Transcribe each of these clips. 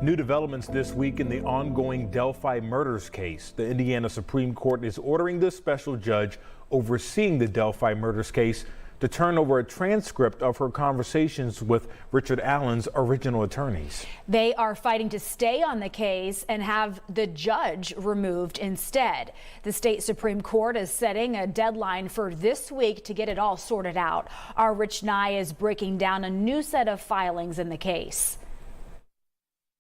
New developments this week in the ongoing Delphi murders case. The Indiana Supreme Court is ordering the special judge overseeing the Delphi murders case to turn over a transcript of her conversations with Richard Allen's original attorneys. They are fighting to stay on the case and have the judge removed instead. The state Supreme Court is setting a deadline for this week to get it all sorted out. Our Rich Nye is breaking down a new set of filings in the case.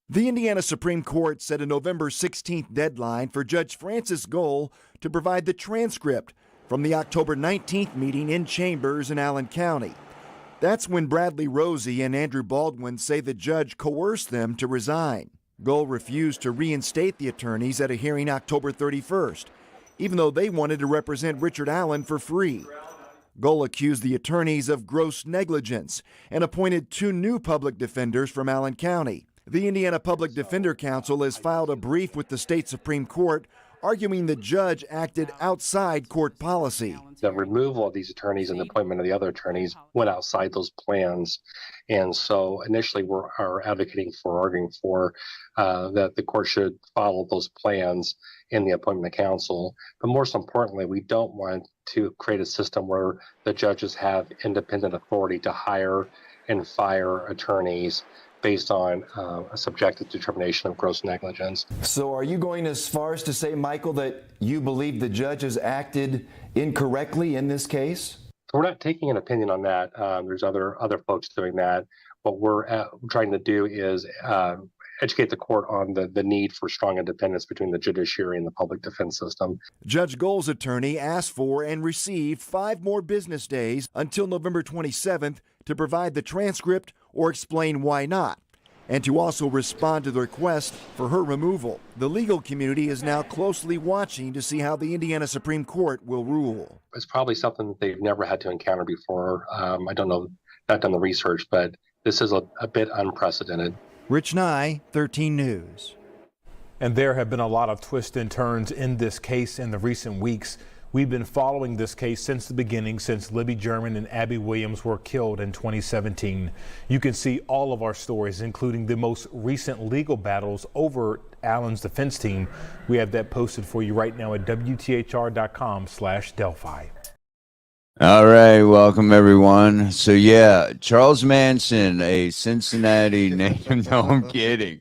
The Indiana Supreme Court set a November 16th deadline for Judge Francis Gohl to provide the transcript from the October 19th meeting in chambers in Allen County. That's when Bradley Rosie and Andrew Baldwin say the judge coerced them to resign. Gohl refused to reinstate the attorneys at a hearing October 31st, even though they wanted to represent Richard Allen for free. Gohl accused the attorneys of gross negligence and appointed 2 new public defenders from Allen County. The Indiana Public Defender Council has filed a brief with the state Supreme Court arguing the judge acted outside court policy. The removal of these attorneys and the appointment of the other attorneys went outside those plans. And so initially we are advocating for, arguing for that the court should follow those plans in the appointment of counsel. But most importantly, we don't want to create a system where the judges have independent authority to hire and fire attorneys based on a subjective determination of gross negligence. So are you going as far as to say, Michael, that you believe the judges acted incorrectly in this case? We're not taking an opinion on that. There's other folks doing that. What we're trying to do is educate the court on the need for strong independence between the judiciary and the public defense system. Judge Gohl's attorney asked for and received 5 more business days until November 27th to provide the transcript or explain why not, and to also respond to the request for her removal. The legal community is now closely watching to see how the Indiana Supreme Court will rule. It's probably something that they've never had to encounter before. I don't know, not done the research, but this is a bit unprecedented. Rich Nye, 13 News. And there have been a lot of twists and turns in this case in the recent weeks. We've been following this case since the beginning, since Libby German and Abby Williams were killed in 2017. You can see all of our stories, including the most recent legal battles over Allen's defense team. We have that posted for you right now at WTHR.com/Delphi. All right, welcome everyone. So yeah, Charles Manson, a Cincinnati native. No, I'm kidding.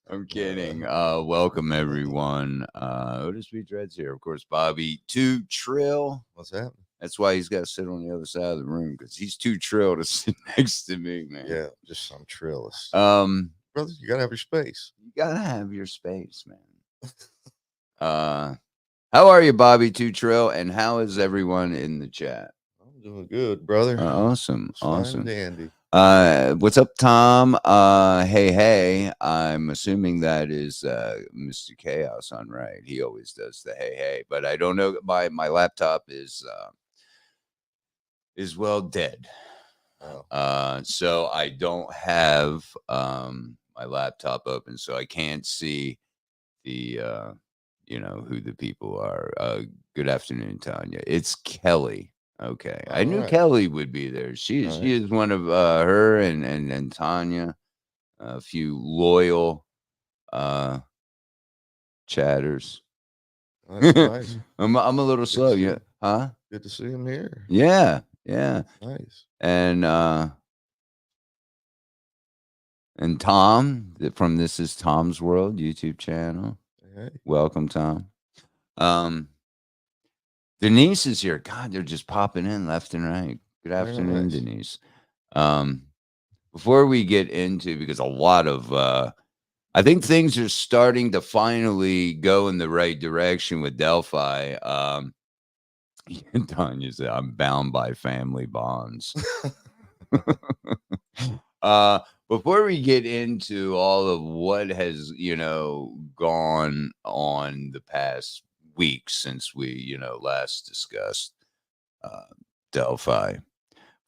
I'm kidding. Welcome everyone. Otis B. Dreds here, of course. Bobby Too Trill. What's that? That's why he's got to sit on the other side of the room, because he's too trill to sit next to me, man. Yeah, just some trillist. Brother, you gotta have your space. You gotta have your space, man. How are you, Bobby Too Trill? And how is everyone in the chat? I'm doing good, brother. Awesome. Fine, Awesome. dandy. What's up, Tom? Hey. I'm assuming that is Mr. Chaos on right. He always does the hey. But I don't know. My laptop is well dead. Oh. So I don't have my laptop open, so I can't see the who the people are. Good afternoon, Tanya. It's Kelly. Okay, I knew Kelly would be there. She is one of her and Tanya, a few loyal chatters. That's nice. I'm a little slow. Yeah, huh? Good to see him here. Yeah. Nice. And Tom from This Is Tom's World YouTube channel. Hey. Welcome, Tom. Denise is here. God, they're just popping in left and right. Good afternoon, nice. Denise. Before we get into, because a lot of I think things are starting to finally go in the right direction with Delphi. Tanya said, I'm bound by family bonds. Before we get into all of what has, gone on the past week since we, last discussed Delphi.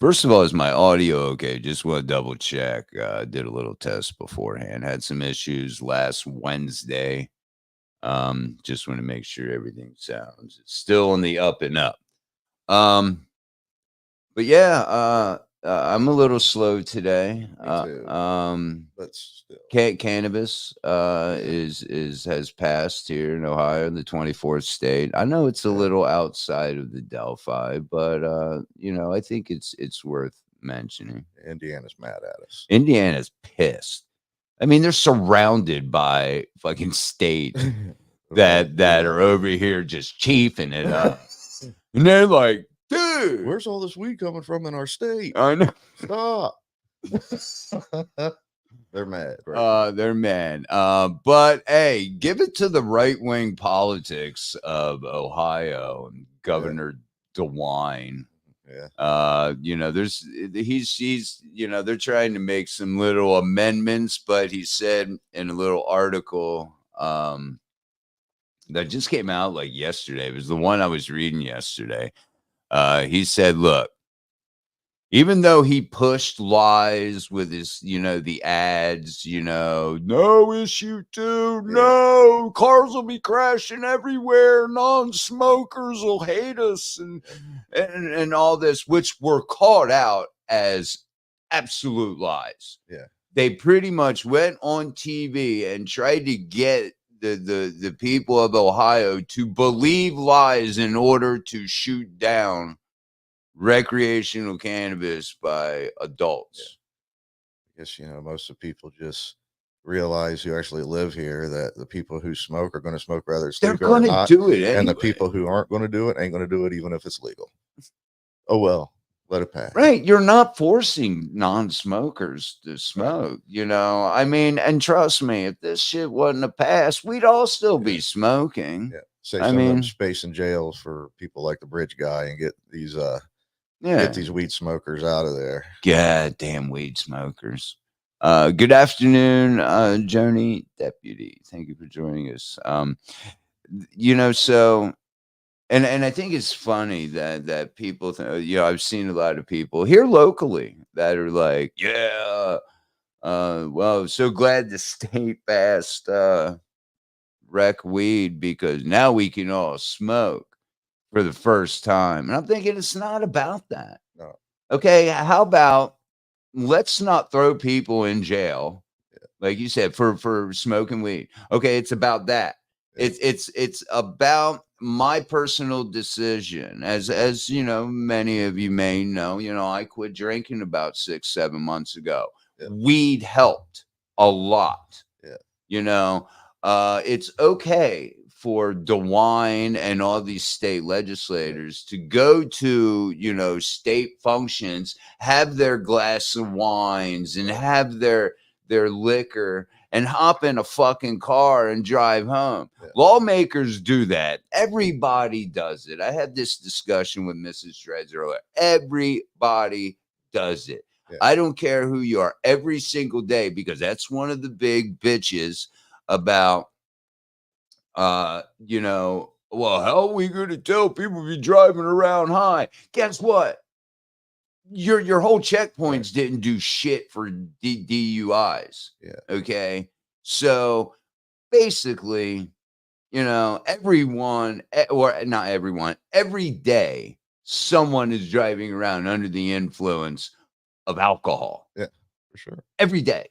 First of all, is my audio okay? Just want to double check. Did a little test beforehand. Had some issues last Wednesday. Just want to make sure everything sounds. It's still on the up and up. But yeah, I'm a little slow today. Me too. But still. Cannabis has passed here in Ohio, the 24th state. I know it's a little outside of the Delphi, but I think it's worth mentioning. Indiana's mad at us. Indiana's pissed. I mean, they're surrounded by fucking state that are over here just chiefing it up. And they're like, dude, where's all this weed coming from in our state? I know. Stop. They're mad. Right? They're mad. But hey, give it to the right-wing politics of Ohio and Governor DeWine. Yeah. He's they're trying to make some little amendments, but he said in a little article that just came out like yesterday. It was the one I was reading yesterday. He said, look, even though he pushed lies with his, the ads, no issue 2, no, cars will be crashing everywhere, non-smokers will hate us, and all this, which were called out as absolute lies. Yeah. They pretty much went on TV and tried to get the people of Ohio to believe lies in order to shoot down recreational cannabis by adults. I guess, most of the people just realize who actually live here that the people who smoke are going to smoke whether it's They're legal or going to not, do it anyway. and the people who aren't going to do it ain't going to do it even if it's legal. Oh, well, let it pass. Right. You're not forcing non-smokers to smoke, I mean, and trust me, if this shit wasn't a pass, we'd all still be smoking. Yeah. Say some of them space in jails for people like the bridge guy and get these get these weed smokers out of there. Goddamn weed smokers. Good afternoon, Joni Deputy. Thank you for joining us. So, and I think it's funny that people, I've seen a lot of people here locally that are like, well, so glad the state passed rec weed because now we can all smoke for the first time. And I'm thinking it's not about that. No. Okay, how about let's not throw people in jail, like you said, for smoking weed. Okay, it's about that. Yeah. It's about my personal decision. As many of you may know, I quit drinking about 6-7 months ago. Yeah. Weed helped a lot. Yeah. It's okay for DeWine and all these state legislators to go to, state functions, have their glass of wines and have their liquor and hop in a fucking car and drive home. Yeah. Lawmakers do that. Everybody does it. I had this discussion with Mrs. Dreds earlier. Everybody does it. Yeah. I don't care who you are every single day, because that's one of the big bitches about well, how are we going to tell people if you're driving around high? Guess what? Your whole checkpoints didn't do shit for DUIs. Yeah. Okay. So basically, everyone, or not everyone, every day, someone is driving around under the influence of alcohol. Yeah, for sure. Every day.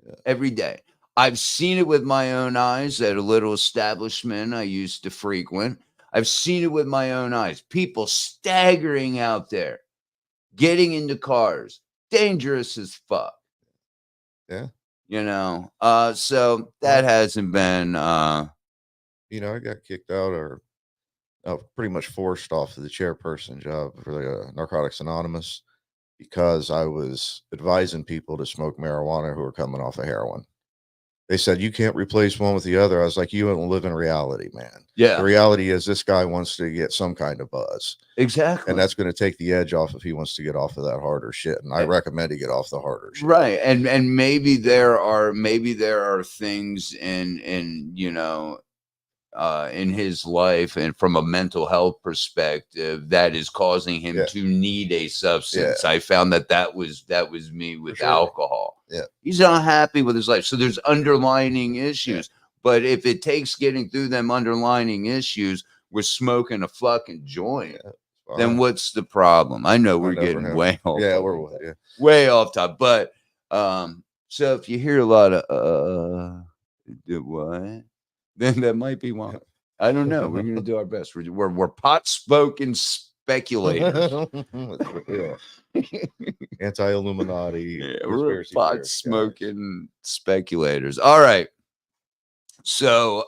Yeah. Every day. I've seen it with my own eyes at a little establishment I used to frequent. I've seen it with my own eyes. People staggering out there, getting into cars, dangerous as fuck. Yeah. So that hasn't been, I got kicked out or pretty much forced off of the chairperson job for the Narcotics Anonymous because I was advising people to smoke marijuana who were coming off of heroin. They said, you can't replace one with the other. I was like, you don't live in reality, man. Yeah. The reality is this guy wants to get some kind of buzz. Exactly. And that's going to take the edge off if he wants to get off of that harder shit. And I recommend he get off the harder shit. Right. And maybe there are things in his life and from a mental health perspective that is causing him to need a substance. Yeah. I found that was me with alcohol. Yeah. He's unhappy with his life. So there's underlining issues. Yeah. But if it takes getting through them underlining issues, we're smoking a fucking joint. Yeah. then what's the problem? I know we're I know for getting him. way off. Yeah, we're way, way off top. But so if you hear a lot of what, then that might be why. I don't know. We're gonna do our best. We're pot spoken speculators. Anti-Illuminati. Yeah, we're conspiracy pot theorists, guys. smoking speculators. All right. So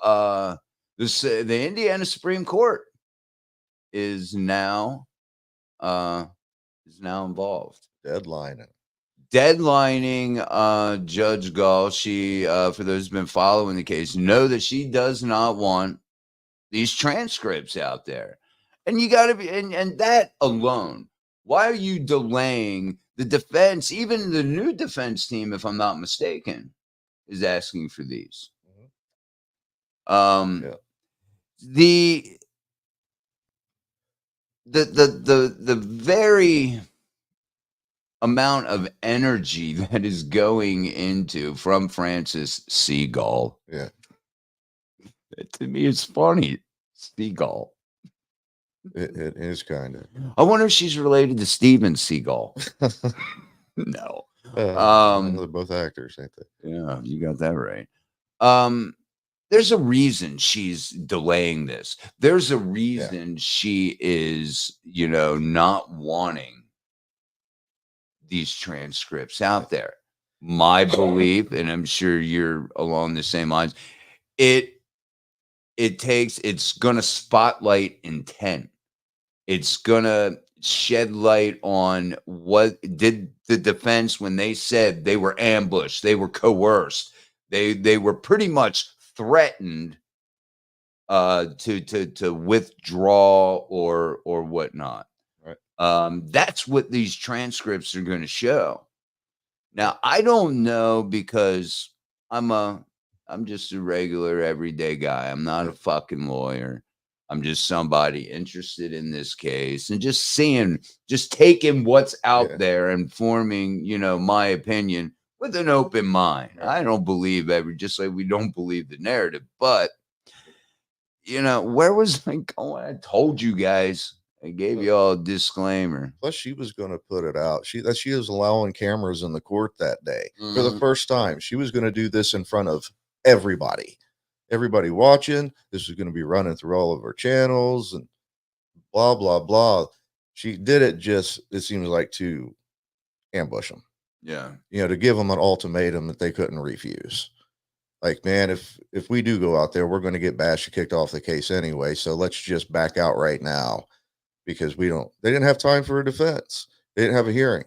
the Indiana Supreme Court is now involved. Deadlining Judge Gall. She for those who've been following the case know that she does not want these transcripts out there. And you got to be and that alone. Why are you delaying the defense? Even the new defense team, if I'm not mistaken, is asking for these. The very amount of energy that is going into from Francis Seagull. Yeah. To me, it's funny. Seagull. It is kind of. I wonder if she's related to Steven Seagal. No. They're both actors, ain't they? Yeah, you got that right. There's a reason she's delaying this. There's a reason she is, not wanting these transcripts out there. My belief, and I'm sure you're along the same lines, it's gonna spotlight intent. It's gonna shed light on what did the defense when they said they were ambushed, they were coerced, they were pretty much threatened to withdraw or whatnot. Right. That's what these transcripts are going to show. Now, I don't know because I'm just a regular everyday guy. I'm not a fucking lawyer. I'm just somebody interested in this case and just taking what's out there and forming, my opinion with an open mind. Right. I don't believe just like we don't believe the narrative, but where was I going? I told you guys. I gave you all a disclaimer. Plus, she was going to put it out. She was allowing cameras in the court that day for the first time. She was going to do this in front of everybody watching. This is going to be running through all of her channels and blah, blah, blah. She did it it seems like to ambush them. Yeah. To give them an ultimatum that they couldn't refuse. Like, man, if we do go out there, we're going to get bashed and kicked off the case anyway. So let's just back out right now because they didn't have time for a defense. They didn't have a hearing.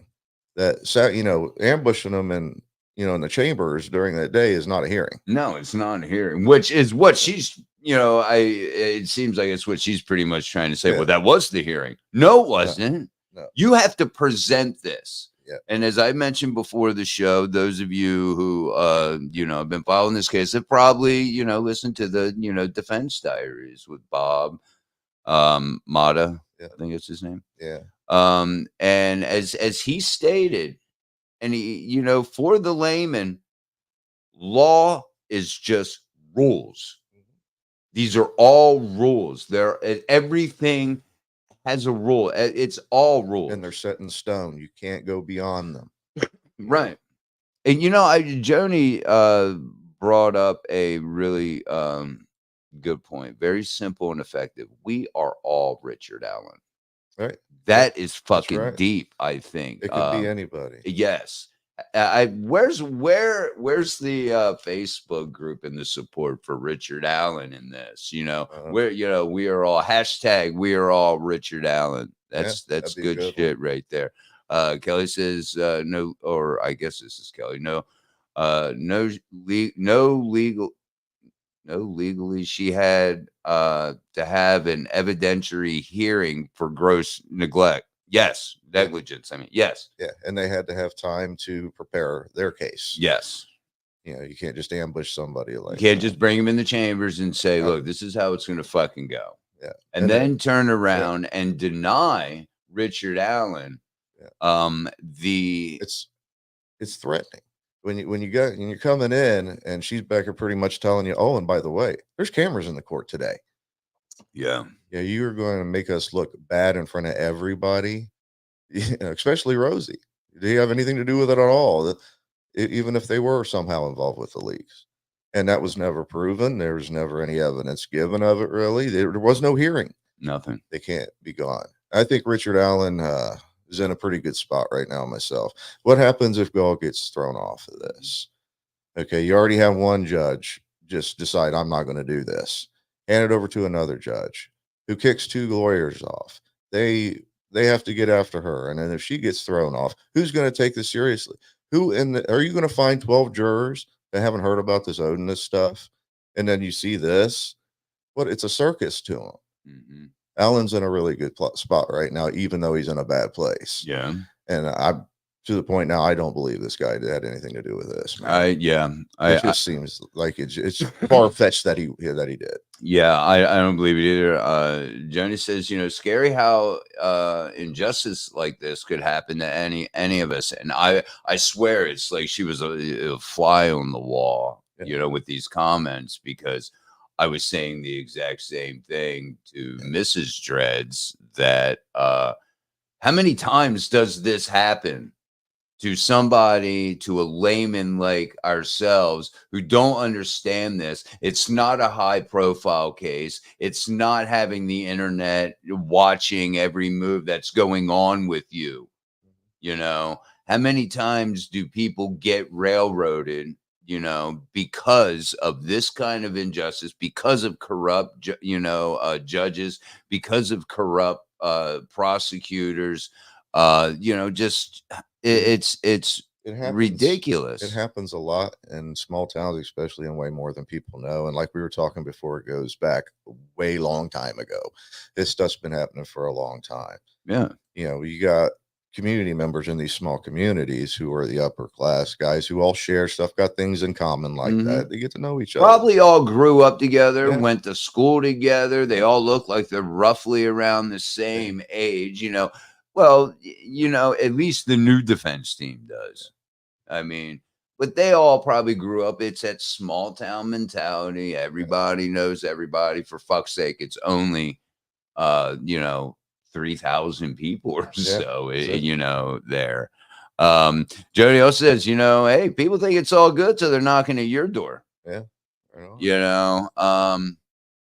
Ambushing them in the chambers during that day is not a hearing. No, it's not a hearing, which is what she's, it seems like it's what she's pretty much trying to say. Yeah. Well, that was the hearing. No, it wasn't. No. You have to present this. Yeah. And as I mentioned before the show, those of you who, have been following this case have probably, listened to the, defense diaries with Bob Mata. Yeah. I think it's his name. Yeah. And as he stated, and he, for the layman, law is just rules. These are all rules. Everything has a rule. It's all rules. And they're set in stone. You can't go beyond them. Right. And, Joni brought up a really good point. Very simple and effective. We are all Richard Allen. Right. That is fucking deep, I think. It could be anybody. Yes. Where's the Facebook group and the support for Richard Allen in this? Where we are all we are all Richard Allen. That's good shit right there. Kelly says no, or I guess this is Kelly. No, legally she had to have an evidentiary hearing for gross neglect. Yes, negligence. I mean, yes. Yeah, and they had to have time to prepare their case. Yes. You can't just ambush somebody like that. You can't just bring them in the chambers and say, look, this is how it's going to fucking go. Yeah. And then turn around and deny Richard Allen it's threatening. When you're coming in and she's back here pretty much telling you, oh, and by the way, there's cameras in the court today. Yeah. Yeah, you're going to make us look bad in front of everybody, especially Rosie. Do you have anything to do with it at all? Even if they were somehow involved with the leaks. And that was never proven. There was never any evidence given of it, really. There was no hearing. Nothing. They can't be gone. I think Richard Allen is in a pretty good spot right now myself. What happens if Gall gets thrown off of this? Okay, you already have one judge just decide, I'm not going to do this. Hand it over to another judge who kicks two lawyers off. They have to get after her. And then if she gets thrown off, who's going to take this seriously? Are you going to find 12 jurors that haven't heard about this Odinist stuff? And then you see this? It's a circus to them. Mm-hmm. Allen's in a really good spot right now, even though he's in a bad place. Yeah. And I'm to the point now, I don't believe this guy had anything to do with this. Man. It just seems like it's far fetched that he did. Yeah, I don't believe it either. Johnny says, scary how injustice like this could happen to any of us. And I swear it's like she was a fly on the wall, with these comments, because I was saying the exact same thing to Mrs. Dreds that how many times does this happen to somebody, to a layman like ourselves who don't understand this? It's not a high profile case. It's not having the internet watching every move that's going on with you. How many times do people get railroaded, because of this kind of injustice, because of corrupt, judges, because of corrupt prosecutors, it's ridiculous. It happens a lot in small towns, especially, in way more than people know. And like we were talking before, it goes back a way long time ago. This stuff's been happening for a long time. Yeah. You got community members in these small communities who are the upper class guys who all share stuff, got things in common like that. They get to know each other. Probably all grew up together, went to school together. They all look like they're roughly around the same age, Well, at least the new defense team does. I mean, but they all probably grew up. It's that small town mentality. Everybody knows everybody. For fuck's sake, it's only, 3,000 people or so, there. Jody also says, hey, people think it's all good, so they're knocking at your door. Yeah.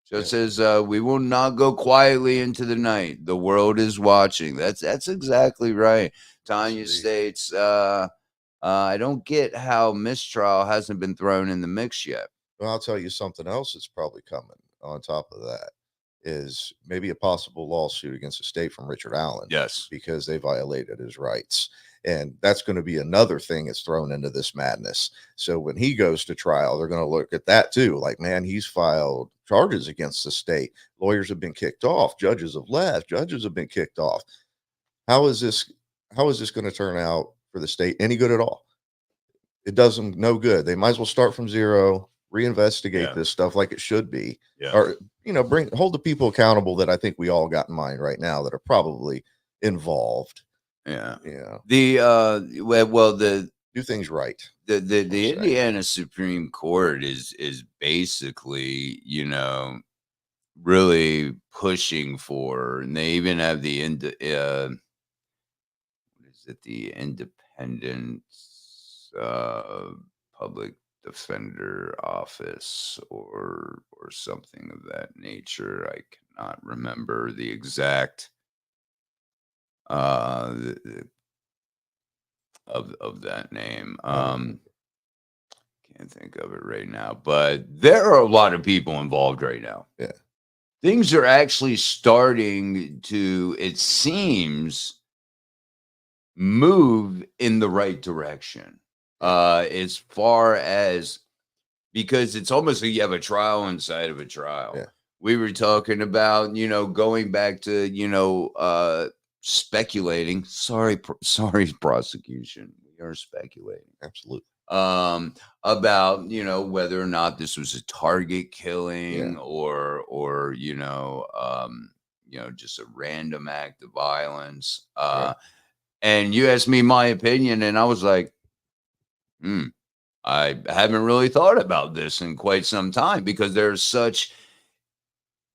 So it says, we will not go quietly into the night. The world is watching. That's exactly right. Tanya states, I don't get how mistrial hasn't been thrown in the mix yet. Well, I'll tell you something else that's probably coming on top of that is maybe a possible lawsuit against the state from Richard Allen. Yes. Because they violated his rights. And that's going to be another thing that's thrown into this madness. So when he goes to trial, they're going to look at that too. Like, man, he's filed charges against the state. Lawyers have been kicked off. Judges have left. Judges have been kicked off. How is this going to turn out for the state? Any good at all? It does them no good. They might as well start from zero, reinvestigate this stuff like it should be. Yeah. Or, hold the people accountable that I think we all got in mind right now that are probably involved. Yeah. Yeah. The do things right. The Indiana Supreme Court is basically, really pushing for, and they even have the Independent Public Defender Office or something of that nature. I cannot remember the exact of that name. Can't think of it right now, but there are a lot of people involved right now. Yeah. Things are actually starting to, it seems, move in the right direction. As far as, because it's almost like you have a trial inside of a trial. Yeah. We were talking about, going back to, speculating. Sorry, prosecution. We are speculating. Absolutely. About, whether or not this was a target killing or just a random act of violence. And you asked me my opinion, and I was like, I haven't really thought about this in quite some time, because there's such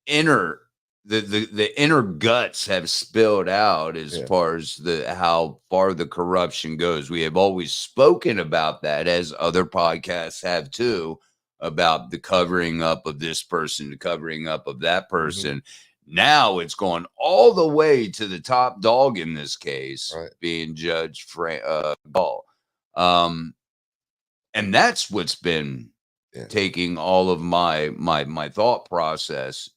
inner the inner guts have spilled out as Yeah. far as how far the corruption goes. We have always spoken about that, as other podcasts have too, about the covering up of this person, the covering up of that person. Now it's gone all the way to the top dog in this case, Right. being Judge Gall. And that's what's been taking all of my thought process,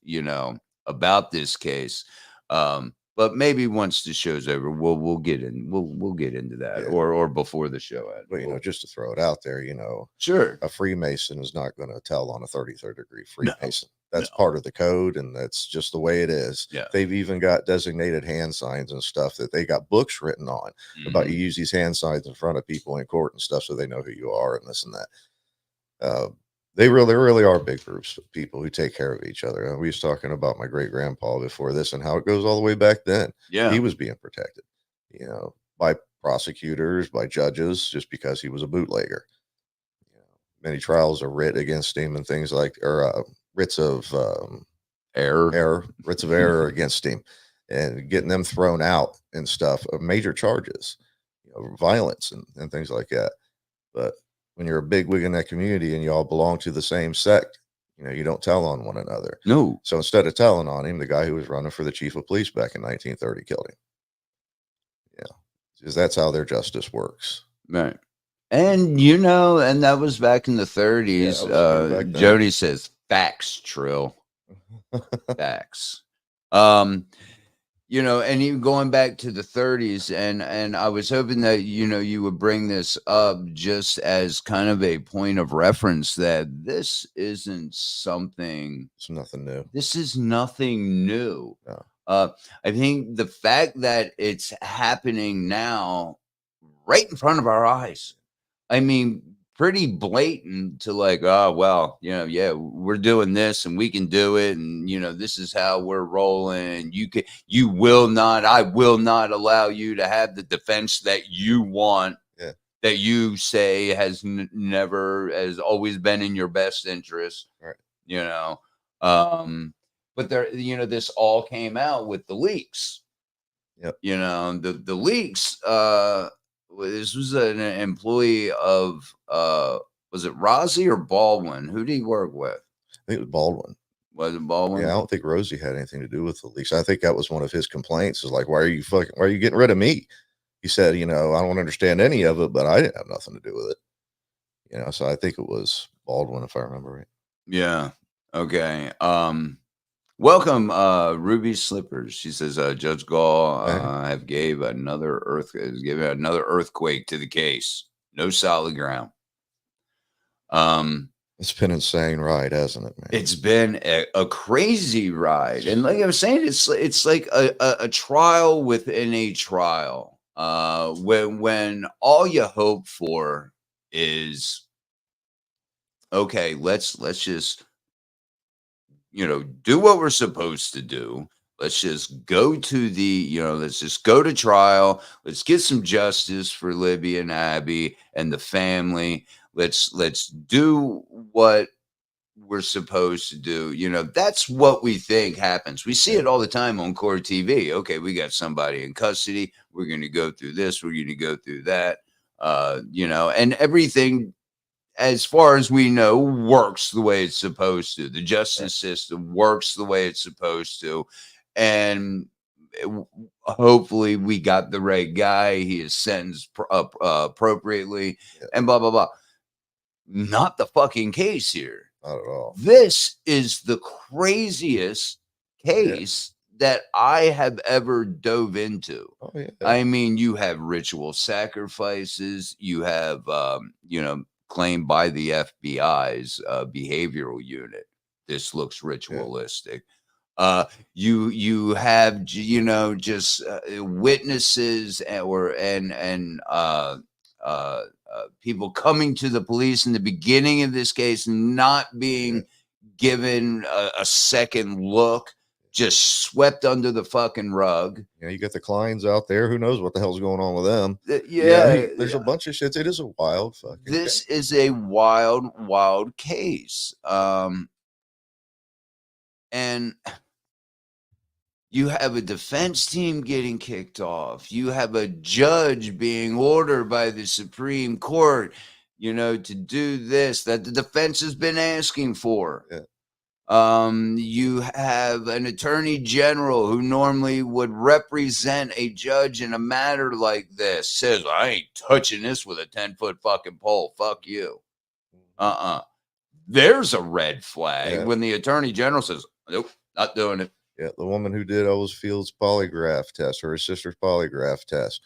about this case. But maybe once the show's over, we'll get into that, or before the show ends. But just to throw it out there, Sure, a Freemason is not going to tell on a 33rd degree Freemason. That's part of the code, and that's just the way it is. Yeah. They've even got designated hand signs and stuff that they got books written on about you use these hand signs in front of people in court and stuff so they know who you are and this and that. They really are big groups of people who take care of each other. We was talking about my great grandpa before this and how it goes all the way back then. Yeah. He was being protected, by prosecutors, by judges, just because he was a bootlegger. Many trials are writ against him and things writs of error against him, and getting them thrown out and stuff of major charges, violence and things like that. But when you're a bigwig in that community and you all belong to the same sect, you don't tell on one another. No. So instead of telling on him, the guy who was running for the chief of police back in 1930 killed him. Yeah, because that's how their justice works. Right. And and that was back in the 30s. Jody says facts, Trill. Facts. And even going back to the 30s, and I was hoping that you would bring this up just as kind of a point of reference, that this isn't something. It's nothing new. This is nothing new. No. I think the fact that it's happening now, right in front of our eyes. I mean, pretty blatant to we're doing this and we can do it. And, this is how we're rolling. I will not allow you to have the defense that you want, that you say has always been in your best interest. Right. But this all came out with the leaks. Yep. The leaks, this was an employee of, was it Rozzi or Baldwin? Who did he work with? I think it was Baldwin. Was it Baldwin? Yeah, I don't think Rosie had anything to do with the leaks. I think that was one of his complaints, is like, why are you getting rid of me? He said, I don't understand any of it, but I didn't have nothing to do with it. So I think it was Baldwin, if I remember right. Yeah. Okay. Welcome, Ruby Slippers. She says, Judge Gall has given another earthquake to the case. No solid ground. It's been an insane ride, hasn't it, man? It's been a crazy ride. And like I was saying, it's like a trial within a trial. When all you hope for is, okay, let's just do what we're supposed to do. Let's just go to let's just go to trial. Let's get some justice for Libby and Abby and the family. Let's do what we're supposed to do. That's what we think happens. We see it all the time on Court TV. Okay, we got somebody in custody. We're going to go through this. We're going to go through that. And everything, as far as we know, works the way it's supposed to. The justice system works the way it's supposed to. And hopefully we got the right guy. He is sentenced appropriately, and blah, blah, blah. Not the fucking case here. Not at all. This is the craziest case that I have ever dove into. Oh, yeah. I mean, you have ritual sacrifices. You have, claimed by the FBI's behavioral unit. This looks ritualistic. You have, just witnesses and people coming to the police in the beginning of this case, not being given a second look, just swept under the fucking rug. You got the Kleins out there. Who knows what the hell's going on with them? There's a bunch of shit. It is a wild fucking This case. is a wild case. And You have a defense team getting kicked off. You have a judge being ordered by the Supreme Court, to do this that the defense has been asking for. Yeah. You have an attorney general who normally would represent a judge in a matter like this says, I ain't touching this with a 10-foot fucking pole. Fuck you. There's a red flag when the attorney general says, nope, not doing it. Yeah, the woman who did Ellis Field's polygraph test, or his sister's polygraph test,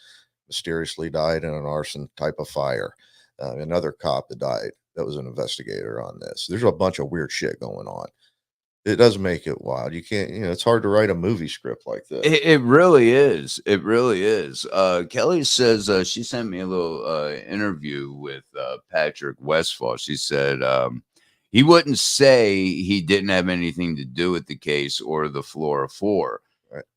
mysteriously died in an arson type of fire. Another cop that died that was an investigator on this. There's a bunch of weird shit going on. It does make it wild. You can't, it's hard to write a movie script like this. It really is. It really is. Kelly says she sent me a little interview with Patrick Westfall. She said he wouldn't say he didn't have anything to do with the case or the Flora Four.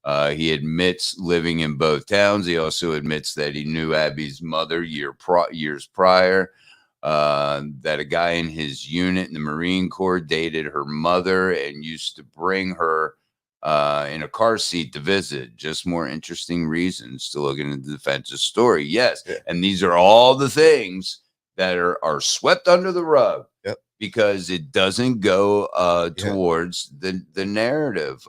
Right. He admits living in both towns. He also admits that he knew Abby's mother years prior. That a guy in his unit in the Marine Corps dated her mother and used to bring her in a car seat to visit. Just more interesting reasons to look into the defense's story. Yes. Yeah. And these are all the things that are swept under the rug. Yep. Because it doesn't go towards the narrative.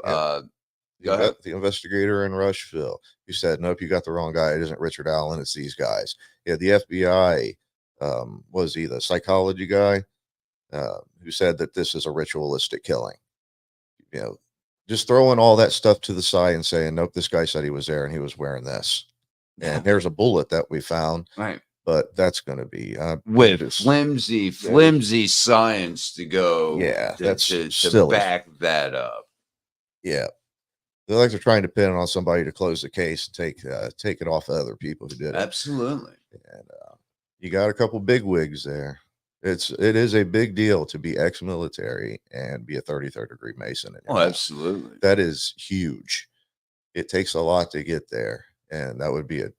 Yep. The investigator in Rushville who said, nope, you got the wrong guy. It isn't Richard Allen. It's these guys. Yeah, the FBI was he the psychology guy who said that this is a ritualistic killing. Just throwing all that stuff to the side and saying, nope, this guy said he was there and he was wearing this. And there's a bullet that we found. Right. But that's going to be with flimsy science to go. Yeah, that's to back that up. Yeah. They're like they're trying to pin it on somebody to close the case and take it off of other people who did it. Absolutely. And you got a couple big wigs there. It is a big deal to be ex-military and be a 33rd degree Mason. Absolutely. That is huge. It takes a lot to get there. And that would be a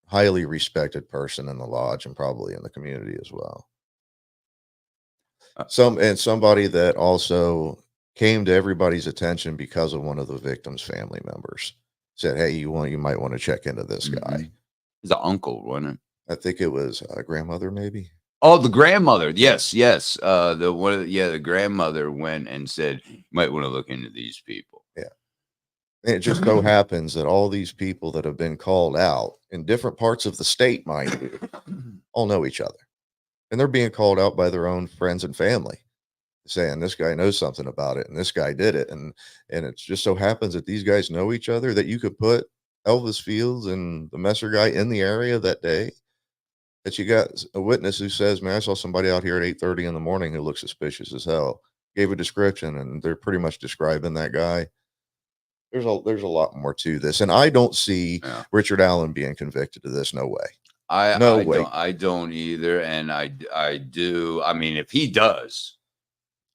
highly respected person in the lodge and probably in the community as well. Somebody that also came to everybody's attention because of one of the victim's family members. Said, hey, you might want to check into this guy. He's an uncle, wasn't it? I think it was a grandmother, maybe. Oh, the grandmother. Yes. The grandmother went and said, you might want to look into these people. Yeah. And it just so happens that all these people that have been called out in different parts of the state, mind you, all know each other. And they're being called out by their own friends and family, saying this guy knows something about it and this guy did it. And it just so happens that these guys know each other, that you could put Elvis Fields and the Messer guy in the area that day. That you got a witness who says, man, I saw somebody out here at 8:30 in the morning who looks suspicious as hell. Gave a description and they're pretty much describing that guy. There's a lot more to this. And I don't see Richard Allen being convicted of this. No way. I don't either. And I do. I mean, if he does,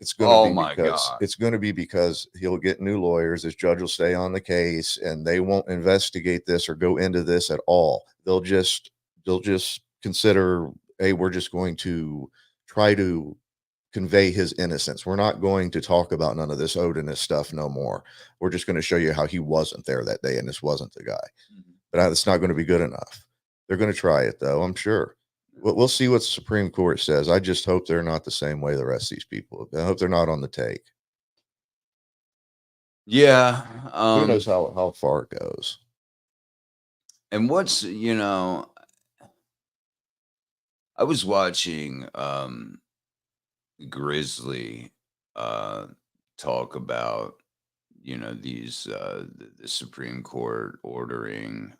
it's going to be because he'll get new lawyers. This judge will stay on the case and they won't investigate this or go into this at all. They'll just consider, hey, we're just going to try to convey his innocence. We're not going to talk about none of this Odinist stuff no more. We're just going to show you how he wasn't there that day and this wasn't the guy. But it's not going to be good enough. They're going to try it, though, I'm sure. We'll see what the Supreme Court says. I just hope they're not the same way the rest of these people. I hope they're not on the take. Yeah. Who knows how far it goes. And what's, I was watching Grizzly talk about, these the Supreme Court ordering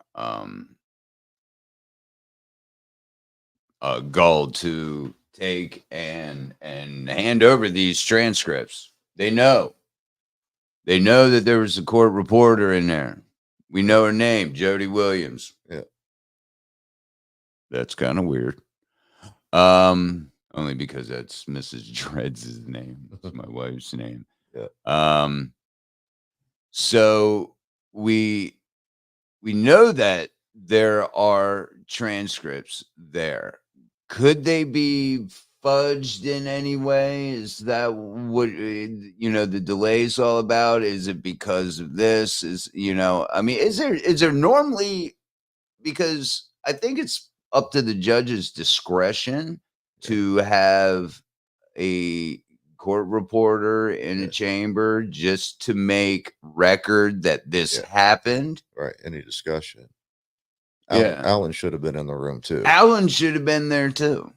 Gull to take and hand over these transcripts. They know that there was a court reporter in there. We know her name, Jody Williams. Yeah. That's kind of weird. Only because that's Mrs. Dreds' name. That's my wife's name. Yeah. So we know that there are transcripts there. Could they be fudged in any way? Is that what the delay's all about? Is it because of this? I mean, is there normally, because I think it's up to the judge's discretion to have a court reporter in a chamber just to make record that this happened. Right. Any discussion. Yeah. Alan should have been in the room too. Alan should have been there too.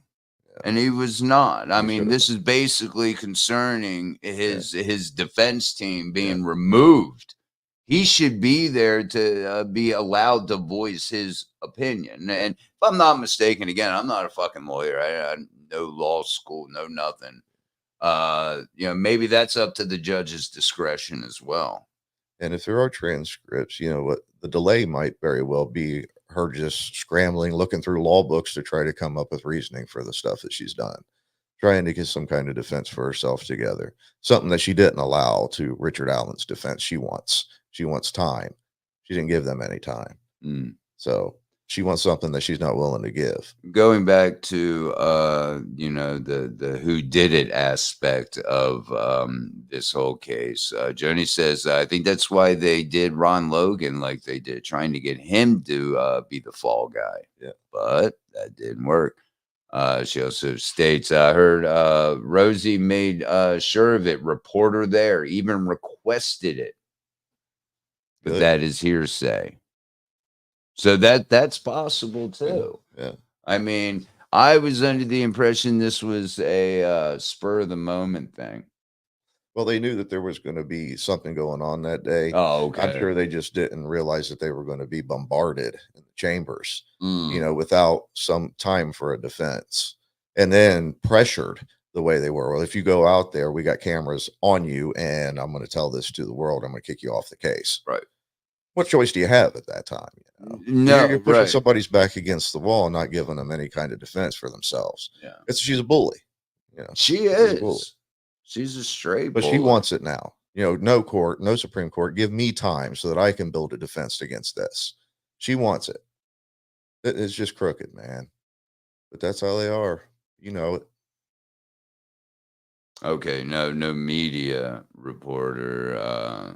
Yeah. And he was not. I mean, this is basically concerning his defense team being removed. He should be there to be allowed to voice his opinion. And if I'm not mistaken, again, I'm not a fucking lawyer. I no law school, no nothing. Maybe that's up to the judge's discretion as well. And if there are transcripts, what the delay might very well be her just scrambling, looking through law books to try to come up with reasoning for the stuff that she's done, trying to get some kind of defense for herself together, something that she didn't allow to Richard Allen's defense. She wants time. She didn't give them any time. So she wants something that she's not willing to give. Going back to the who did it aspect of this whole case, Joni says, I think that's why they did Ron Logan like they did, trying to get him to be the fall guy. Yeah, but that didn't work. She also states, I heard Rosie made sure of it, reporter there, even requested it. But good. That is hearsay. So that's possible too. Yeah. I mean, I was under the impression this was a spur of the moment thing. Well, they knew that there was going to be something going on that day. Oh, okay. I'm sure they just didn't realize that they were going to be bombarded in the chambers, without some time for a defense, and then pressured the way they were. Well, if you go out there, we got cameras on you, and I'm going to tell this to the world. I'm going to kick you off the case. Right. What choice do you have at that time? No, you're pushing somebody's back against the wall, not giving them any kind of defense for themselves. Yeah, she's a bully. She is. She's a straight. But bully. She wants it now. No court, no Supreme Court. Give me time so that I can build a defense against this. She wants it. It's just crooked, man. But that's how they are. You know it. Okay, no media reporter.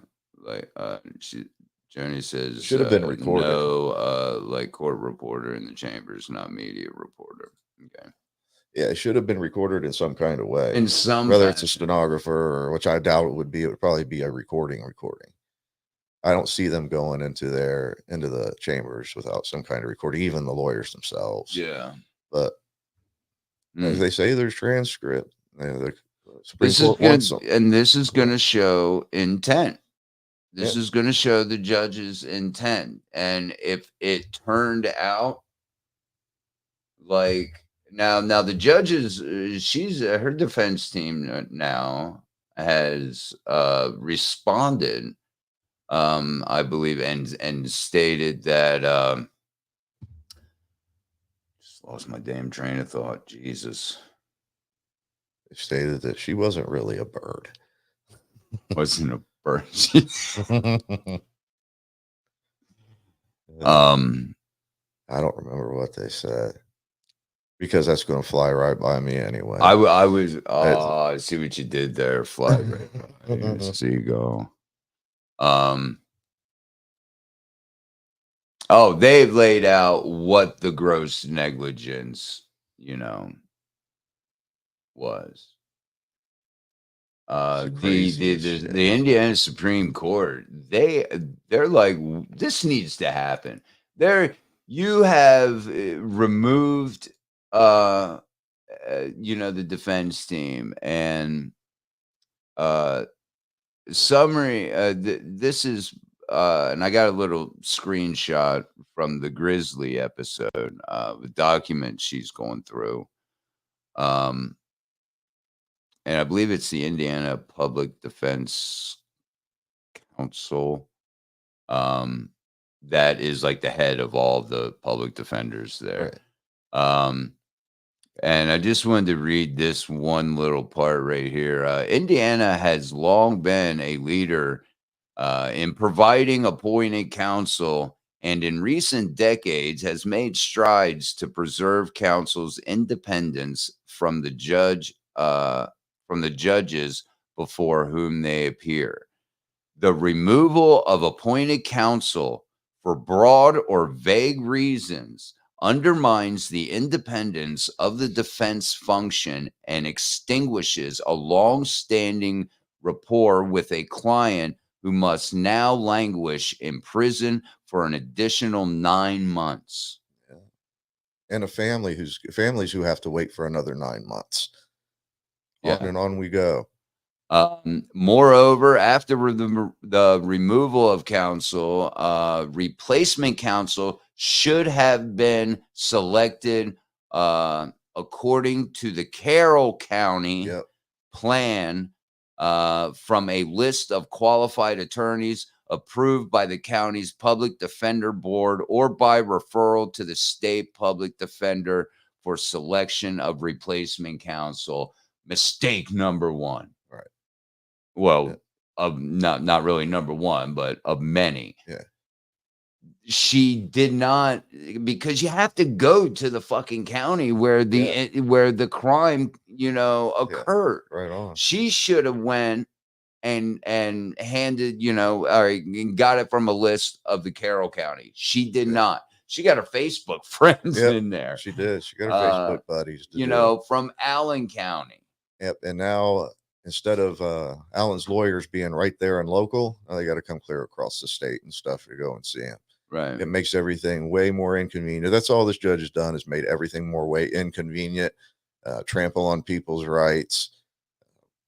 Joni says should have been recorded. No, court reporter in the chambers, not media reporter. Okay. Yeah, it should have been recorded in some kind of way. In some, whether it's a stenographer or, which I doubt it would be. It would probably be a recording. I don't see them going into the chambers without some kind of recording. Even the lawyers themselves. Yeah. But as they say, there's transcript. The Supreme Court wants them. And this is going to show intent. This is going to show the judge's intent. And if it turned out like now the judges, her defense team now has responded, I believe, and stated that just lost my damn train of thought. Jesus. They stated that she wasn't really a bird. Wasn't a bird. I don't remember what they said because that's going to fly right by me anyway. I was I see what you did there. Fly right by me. Seagull. They've laid out what the gross negligence, was. The Indiana Supreme Court, they're like, this needs to happen. You have removed the defense team, and summary, this is and I got a little screenshot from the Grizzly episode, the document she's going through. And I believe it's the Indiana Public Defense Council that is like the head of all the public defenders there. Right. And I just wanted to read this one little part right here. Indiana has long been a leader in providing appointed counsel and in recent decades has made strides to preserve counsel's independence from the judges before whom they appear. The removal of appointed counsel for broad or vague reasons undermines the independence of the defense function and extinguishes a long-standing rapport with a client who must now languish in prison for an additional 9 months. And families who have to wait for another 9 months. Yeah. On and on we go. Moreover, after the removal of counsel, replacement counsel should have been selected according to the Carroll County plan from a list of qualified attorneys approved by the county's public defender board or by referral to the state public defender for selection of replacement counsel. Mistake number one. Right. Well, of not really number one, but of many. Yeah. She did not, because you have to go to the fucking county where the crime, occurred. Right on. She should have went and handed, or got it from a list of the Carroll County. She did not. She got her Facebook friends in there. She did. She got her Facebook buddies. From Allen County. Yep. And now, instead of Allen's lawyers being right there and local, they got to come clear across the state and stuff to go and see him. Right. It makes everything way more inconvenient. That's all this judge has done, is made everything more inconvenient, trample on people's rights.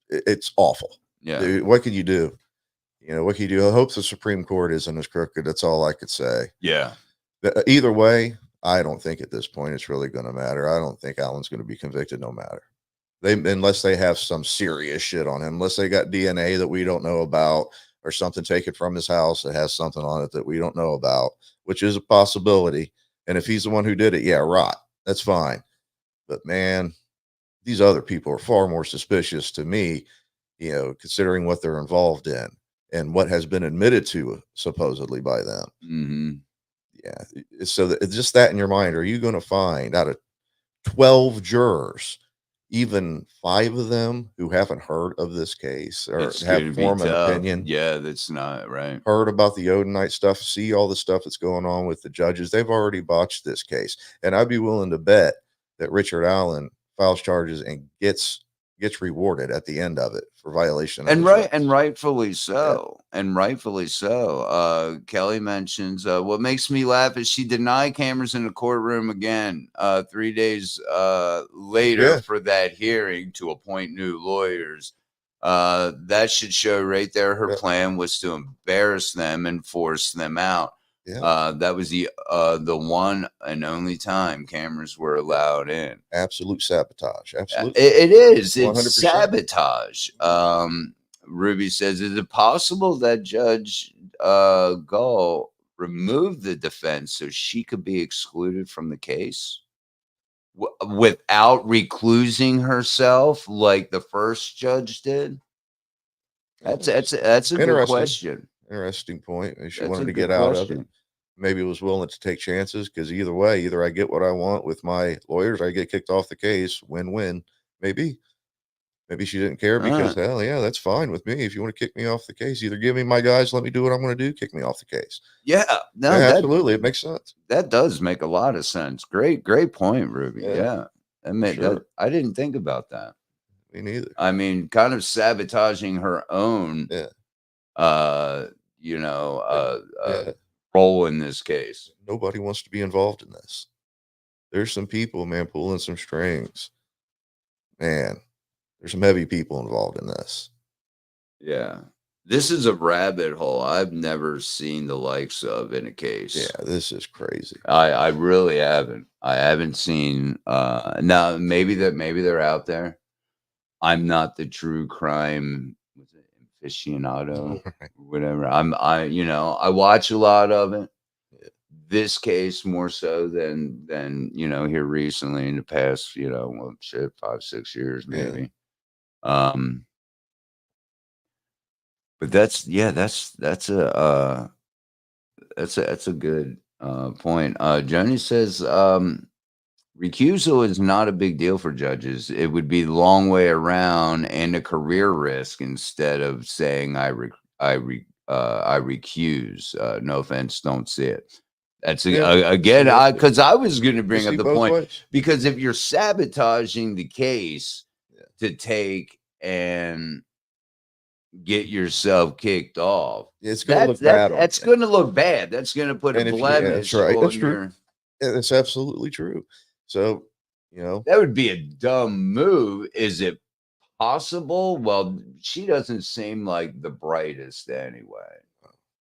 It's awful. Yeah. Dude, what can you do? What can you do? I hope the Supreme Court isn't as crooked. That's all I could say. Yeah. Either way, I don't think at this point it's really going to matter. I don't think Allen's going to be convicted no matter. Unless they have some serious shit on him, unless they got DNA that we don't know about, or something taken from his house that has something on it that we don't know about, which is a possibility. And if he's the one who did it, rot. That's fine. But man, these other people are far more suspicious to me, considering what they're involved in and what has been admitted to supposedly by them. Mm-hmm. Yeah. So just that in your mind, are you going to find out of 12 jurors, even 5 of them who haven't heard of this case or have formed an opinion? Yeah, that's not right. Heard about the Odenite stuff, see all the stuff that's going on with the judges. They've already botched this case. And I'd be willing to bet that Richard Allen files charges and gets rewarded at the end of it for violation. And rightfully so. Yeah. And rightfully so. Kelly mentions, what makes me laugh is she denied cameras in the courtroom again 3 days later for that hearing to appoint new lawyers. That should show right there her plan was to embarrass them and force them out. Yeah. That was the one and only time cameras were allowed in. Absolute sabotage. Absolutely. It is. It's 100%. Sabotage. Ruby says, is it possible that Judge Gull removed the defense so she could be excluded from the case without reclusing herself like the first judge did? That's a good question. Interesting point. She wanted to get out of it. Maybe was willing to take chances, because either way, either I get what I want with my lawyers, or I get kicked off the case. Win-win. Maybe she didn't care because hell yeah, that's fine with me. If you want to kick me off the case, either give me my guys, let me do what I'm going to do, kick me off the case. Yeah, no, absolutely, it makes sense. That does make a lot of sense. Great point, Ruby. Yeah. I didn't think about that. Me neither. I mean, kind of sabotaging her own role in this case. Nobody wants to be involved in this. There's some people, man, pulling some strings. Man, there's some heavy people involved in this. Yeah. This is a rabbit hole I've never seen the likes of in a case. Yeah, this is crazy. I really haven't. I haven't seen now maybe they're out there. I'm not the true crime aficionado, whatever. I watch a lot of it. This case more so than here recently in the past, 5-6 years maybe. But that's a good point. Joni says recusal is not a big deal for judges. It would be the long way around and a career risk instead of saying I recuse. No offense, don't see it. That's again, because I was going to bring up the point ways. Because if you're sabotaging the case to take and get yourself kicked off, it's going to look bad. That's going to look bad. That's going to put a blemish. That's right. On That's true. It's absolutely true. So, that would be a dumb move. Is it possible? Well, she doesn't seem like the brightest anyway.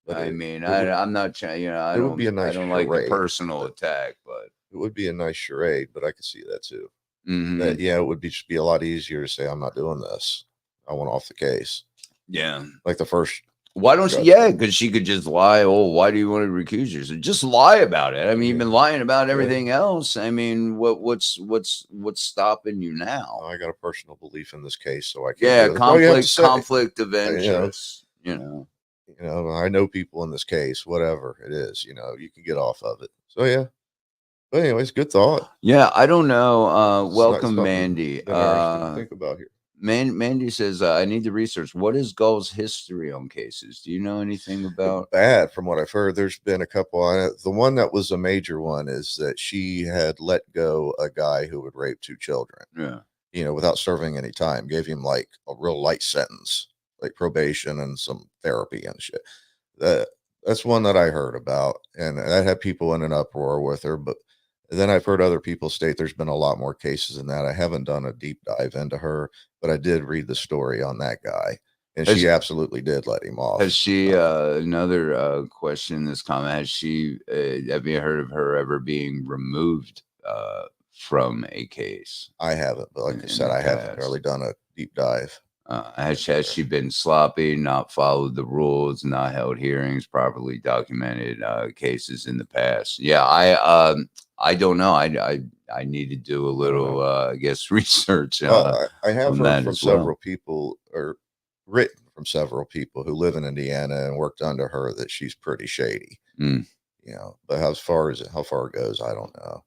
But I'm not trying. I don't like the personal attack, but it would be a nice charade. But I could see that too. Mm-hmm. That it would just be a lot easier to say I'm not doing this. I want off the case. Yeah, like the first. Why don't you? Yeah, because she could just lie. Oh, why do you want to recuse yourself? Just lie about it. I mean, you've been lying about everything else. I mean, what's stopping you now? I got a personal belief in this case, so I can't. Conflict of interest. I know people in this case. Whatever it is, you can get off of it. So yeah. But anyways, good thought. Yeah, I don't know. Welcome, Mandy. Think about here. Mandy says, I need to research. What is Gull's history on cases? Do you know anything about? Bad, from what I've heard. There's been a couple on it. The one that was a major one is that she had let go a guy who would rape 2 children. Yeah. Without serving any time. Gave him like a real light sentence, like probation and some therapy and shit. That's one that I heard about. And that had people in an uproar with her. But then I've heard other people state there's been a lot more cases than that. I haven't done a deep dive into her, but I did read the story on that guy, and she absolutely did let him off. Has she, another question in this comment, have you heard of her ever being removed from a case? I haven't, but like I said, I haven't really done a deep dive. Has she been sloppy, not followed the rules, not held hearings, properly documented cases in the past? Yeah, I don't know. I need to do a little, I guess, research. I have heard from several people, or written from several people who live in Indiana and worked under her, that she's pretty shady. But how far it goes, I don't know.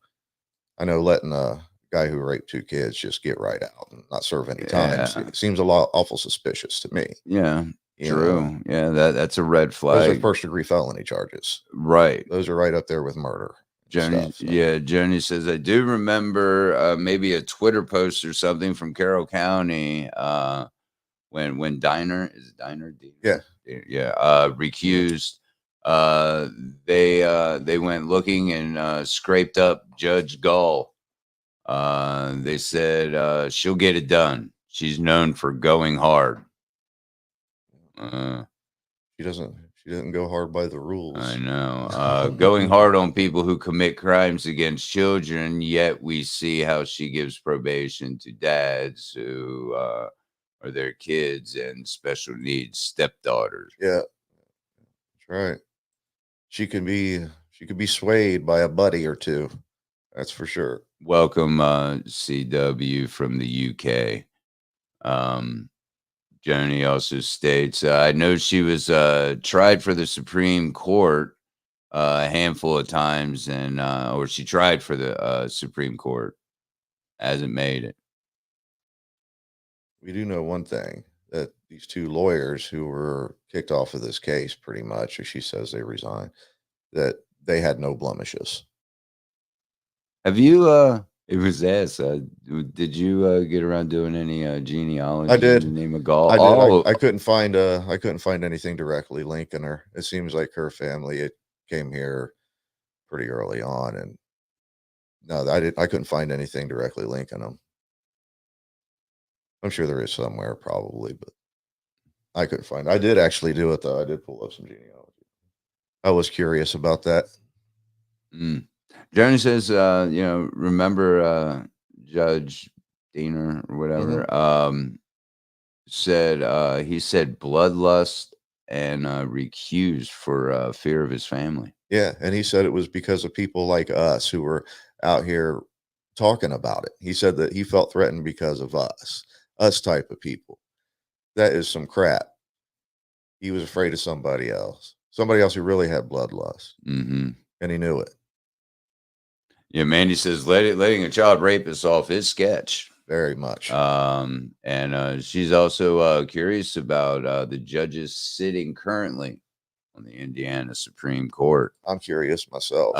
I know letting a guy who raped 2 kids just get right out and not serve any time. It seems awful suspicious to me. Yeah. True. Yeah, that's a red flag. Those are 1st-degree felony charges. Right. Those are right up there with murder. Joni says, I do remember maybe a Twitter post or something from Carroll County when Diner recused. They went looking and scraped up Judge Gull. They said she'll get it done. She's known for going hard. She doesn't go hard by the rules. I know. Going hard on people who commit crimes against children, yet we see how she gives probation to dads who are their kids and special needs stepdaughters. Yeah. That's right. She could be swayed by a buddy or two. That's for sure. Welcome, CW from the UK. Joni also states, I know she was tried for the Supreme Court a handful of times, and or she tried for the Supreme Court, hasn't made it. We do know one thing, that these 2 lawyers who were kicked off of this case, pretty much, as she says they resigned, that they had no blemishes. Have you it was asked, did you get around doing any genealogy? I did. In the name of Gaul? I did. I couldn't find anything directly linking her. It seems like her family came here pretty early on, and no, I couldn't find anything directly linking them. I'm sure there is somewhere, probably, but I couldn't find it. I did actually do it, though. I did pull up some genealogy. I was curious about that. Johnny says, remember Judge Diener or whatever, said he said bloodlust and recused for fear of his family. Yeah, and he said it was because of people like us who were out here talking about it. He said that he felt threatened because of us type of people. That is some crap. He was afraid of somebody else who really had bloodlust. Mm-hmm. and he knew it. Yeah, Mandy says letting a child rapist off is sketch. Very much. And she's also curious about the judges sitting currently on the Indiana Supreme Court. I'm curious myself.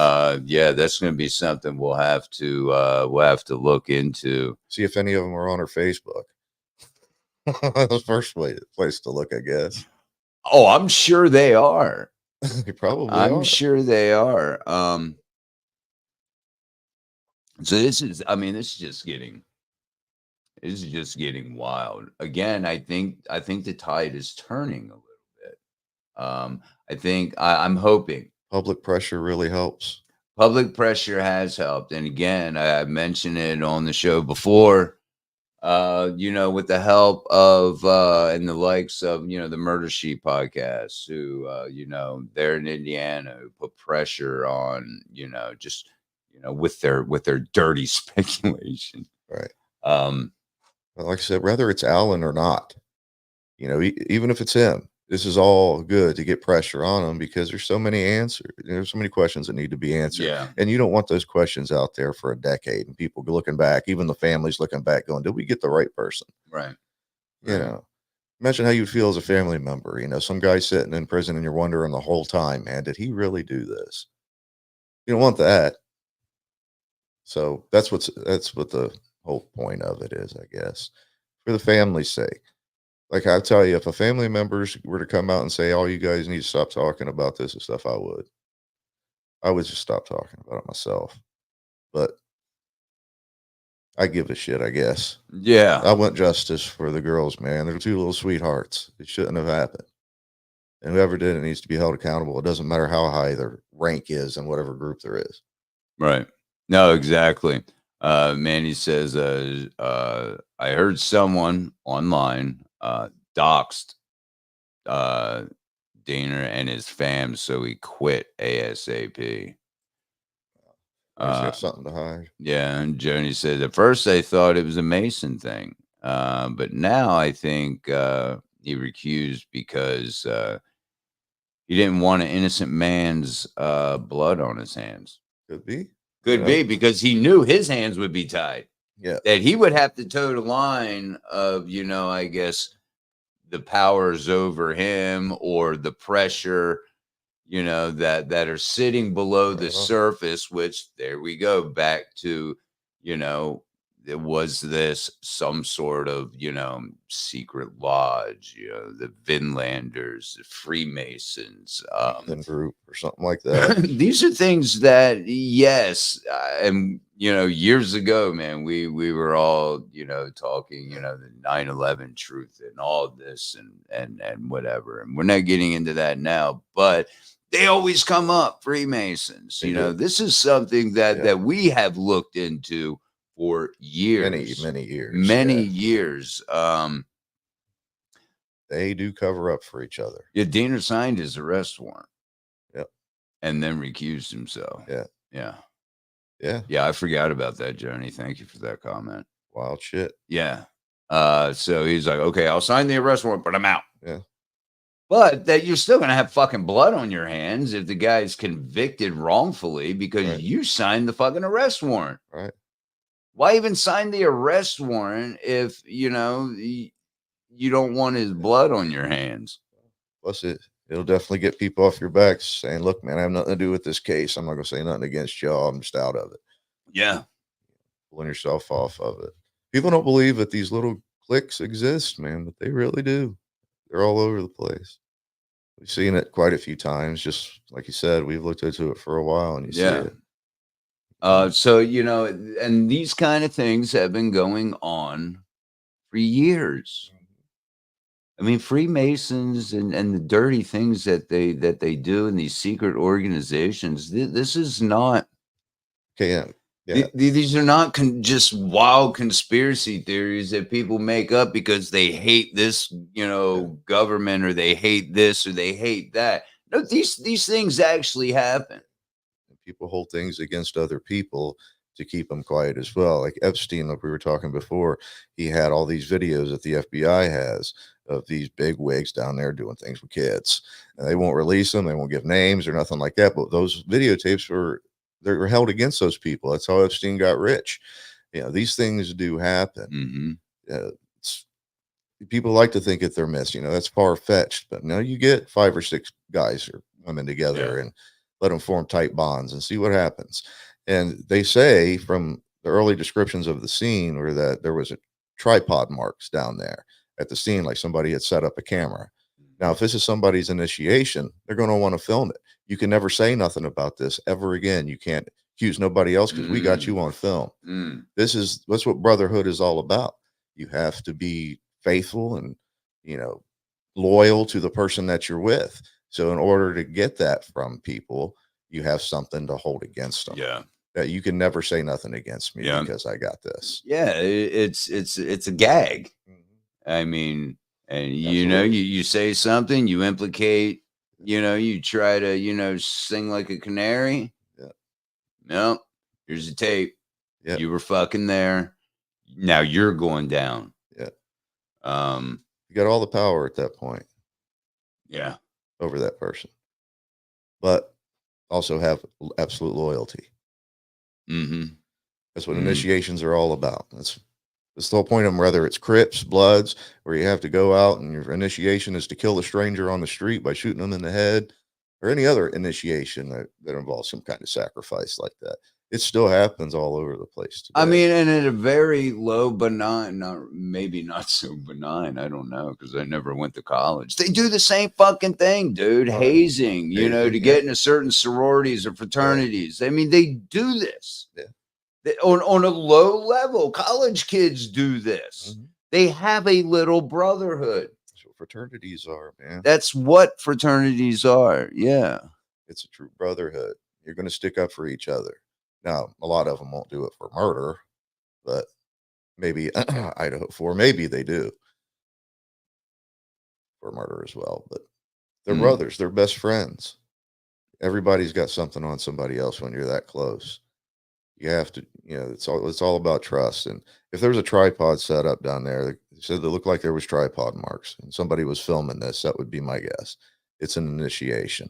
Yeah, that's going to be something we'll have to look into. See if any of them are on her Facebook. That's the first place to look, I guess. Oh, I'm sure they are. They probably I'm are. sure they are. So this is just getting wild. Again, I think the tide is turning a little bit. I'm hoping Public pressure really helps. public pressure has helped. And again, I mentioned it on the show before, with the help of and the likes of, the Murder Sheet podcast, who, they're in Indiana, who put pressure on, with their dirty speculation. Right. Like I said, whether it's Allen or not, even if it's him, this is all good to get pressure on him because there's so many answers. There's so many questions that need to be answered. Yeah. And you don't want those questions out there for a decade and people looking back, even the families looking back going, did we get the right person? Right. Imagine how you feel as a family member, some guy sitting in prison and you're wondering the whole time, man, did he really do this? You don't want that. So that's what the whole point of it is, I guess, for the family's sake. Like I tell you, if a family members were to come out and say, "Oh, you guys need to stop talking about this and stuff," I would just stop talking about it myself. But I give a shit, I guess. Yeah. I want justice for the girls, man. They're two little sweethearts. It shouldn't have happened. And whoever did it needs to be held accountable. It doesn't matter how high their rank is in whatever group there is. Right. No, exactly. Manny says, I heard someone online doxed Dana and his fam, so he quit ASAP. Have something to hide. Yeah, and Joni says, at first I thought it was a Mason thing, but now I think he recused because he didn't want an innocent man's blood on his hands. Could be. Could be because he knew his hands would be tied. Yeah. That he would have to toe the line of, I guess the powers over him or the pressure, that are sitting below the surface, which there we go back to, there was this some sort of, secret lodge, the Vinlanders, the Freemasons, group or something like that. These are things that, yes, and years ago, man, we were all, talking, the 9/11 truth and all this and whatever, and we're not getting into that now, but they always come up, Freemasons. This is something that we have looked into for years, many years. They do cover up for each other. Yeah, Diener signed his arrest warrant. Yep. And then recused himself. Yeah. I forgot about that, Joni. Thank you for that comment. Wild shit. Yeah. So he's like, okay, I'll sign the arrest warrant, but I'm out. Yeah. But that you're still gonna have fucking blood on your hands if the guy's convicted wrongfully because you signed the fucking arrest warrant. Right. Why even sign the arrest warrant if you don't want his blood on your hands? Plus, it'll definitely get people off your backs saying, "Look, man, I have nothing to do with this case. I'm not gonna say nothing against y'all. I'm just out of it." Yeah, pulling yourself off of it. People don't believe that these little cliques exist, man, but they really do. They're all over the place. We've seen it quite a few times. Just like you said, we've looked into it for a while, and you see it. So, and these kind of things have been going on for years. I mean, Freemasons and the dirty things that they do in these secret organizations, this is not. Okay, these are not just wild conspiracy theories that people make up because they hate this, government, or they hate this or they hate that. No, these things actually happen. People hold things against other people to keep them quiet as well. Like Epstein, like we were talking before, he had all these videos that the FBI has of these big wigs down there doing things with kids. And they won't release them. They won't give names or nothing like that. But those videotapes were held against those people. That's how Epstein got rich. These things do happen. It's, people like to think that they're myths. That's far fetched. But now you get 5 or 6 guys or women together and let them form tight bonds and see what happens. And they say from the early descriptions of the scene were that there was a tripod marks down there at the scene, like somebody had set up a camera. Now, if this is somebody's initiation, they're going to want to film it. You can never say nothing about this ever again. You can't accuse nobody else because we got you on film. That's what brotherhood is all about. You have to be faithful and, loyal to the person that you're with. So in order to get that from people, you have something to hold against them. Yeah. That you can never say nothing against me because I got this. Yeah. It's a gag. I mean, and you say something, you implicate, you try to, sing like a canary. Yeah. No, here's a tape. Yeah. You were fucking there. Now you're going down. Yeah. You got all the power at that point. Yeah. Over that person. But also have absolute loyalty. That's what initiations are all about. That's the whole point of them, whether it's Crips, Bloods, where you have to go out and your initiation is to kill the stranger on the street by shooting them in the head, or any other initiation that involves some kind of sacrifice like that. It still happens all over the place today. I mean, and at a very low benign, maybe not so benign, I don't know, because I never went to college. They do the same fucking thing, dude. Hazing, to get into certain sororities or fraternities. I mean, they do this. On a low level. College kids do this. They have a little brotherhood. That's what fraternities are, man. That's what fraternities are. Yeah. It's a true brotherhood. You're going to stick up for each other. Now, a lot of them won't do it for murder, but maybe Idaho 4, maybe they do for murder as well. But they're brothers. They're best friends. Everybody's got something on somebody else when you're that close. You have to, it's all about trust. And if there's a tripod set up down there, they said it looked like there was tripod marks and somebody was filming this, that would be my guess. It's an initiation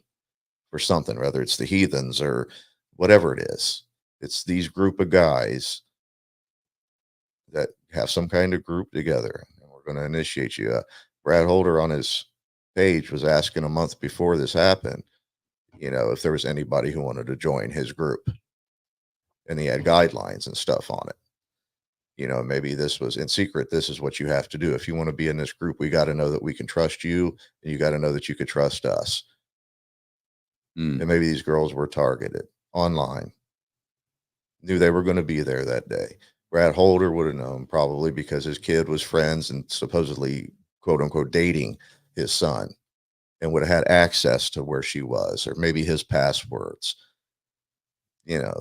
for something, whether it's the heathens or whatever it is. It's these group of guys that have some kind of group together, and we're going to initiate you. Brad Holder on his page was asking a month before this happened, if there was anybody who wanted to join his group. And he had guidelines and stuff on it. Maybe this was in secret. This is what you have to do. If you want to be in this group, we got to know that we can trust you, and you got to know that you could trust us. And maybe these girls were targeted online. Knew they were going to be there that day. Brad Holder would have known probably because his kid was friends and supposedly, quote unquote, dating his son and would have had access to where she was, or maybe his passwords.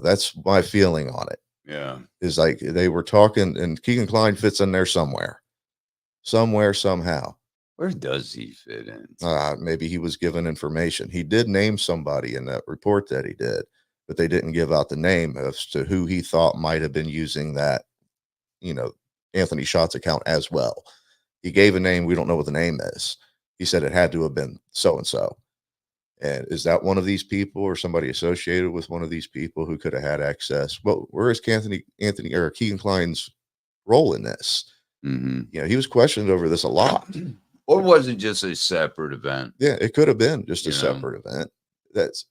That's my feeling on it. Yeah. Is like they were talking, and Keegan Kline fits in there somewhere, somehow. Where does he fit in? Maybe he was given information. He did name somebody in that report that he did, but they didn't give out the name as to who he thought might have been using that, Anthony Schott's account as well. He gave a name. We don't know what the name is. He said it had to have been so-and-so. And is that one of these people or somebody associated with one of these people who could have had access? Well, where is Anthony or Keegan Kline's role in this? He was questioned over this a lot. Or was it just a separate event? Yeah, it could have been just a separate event. It's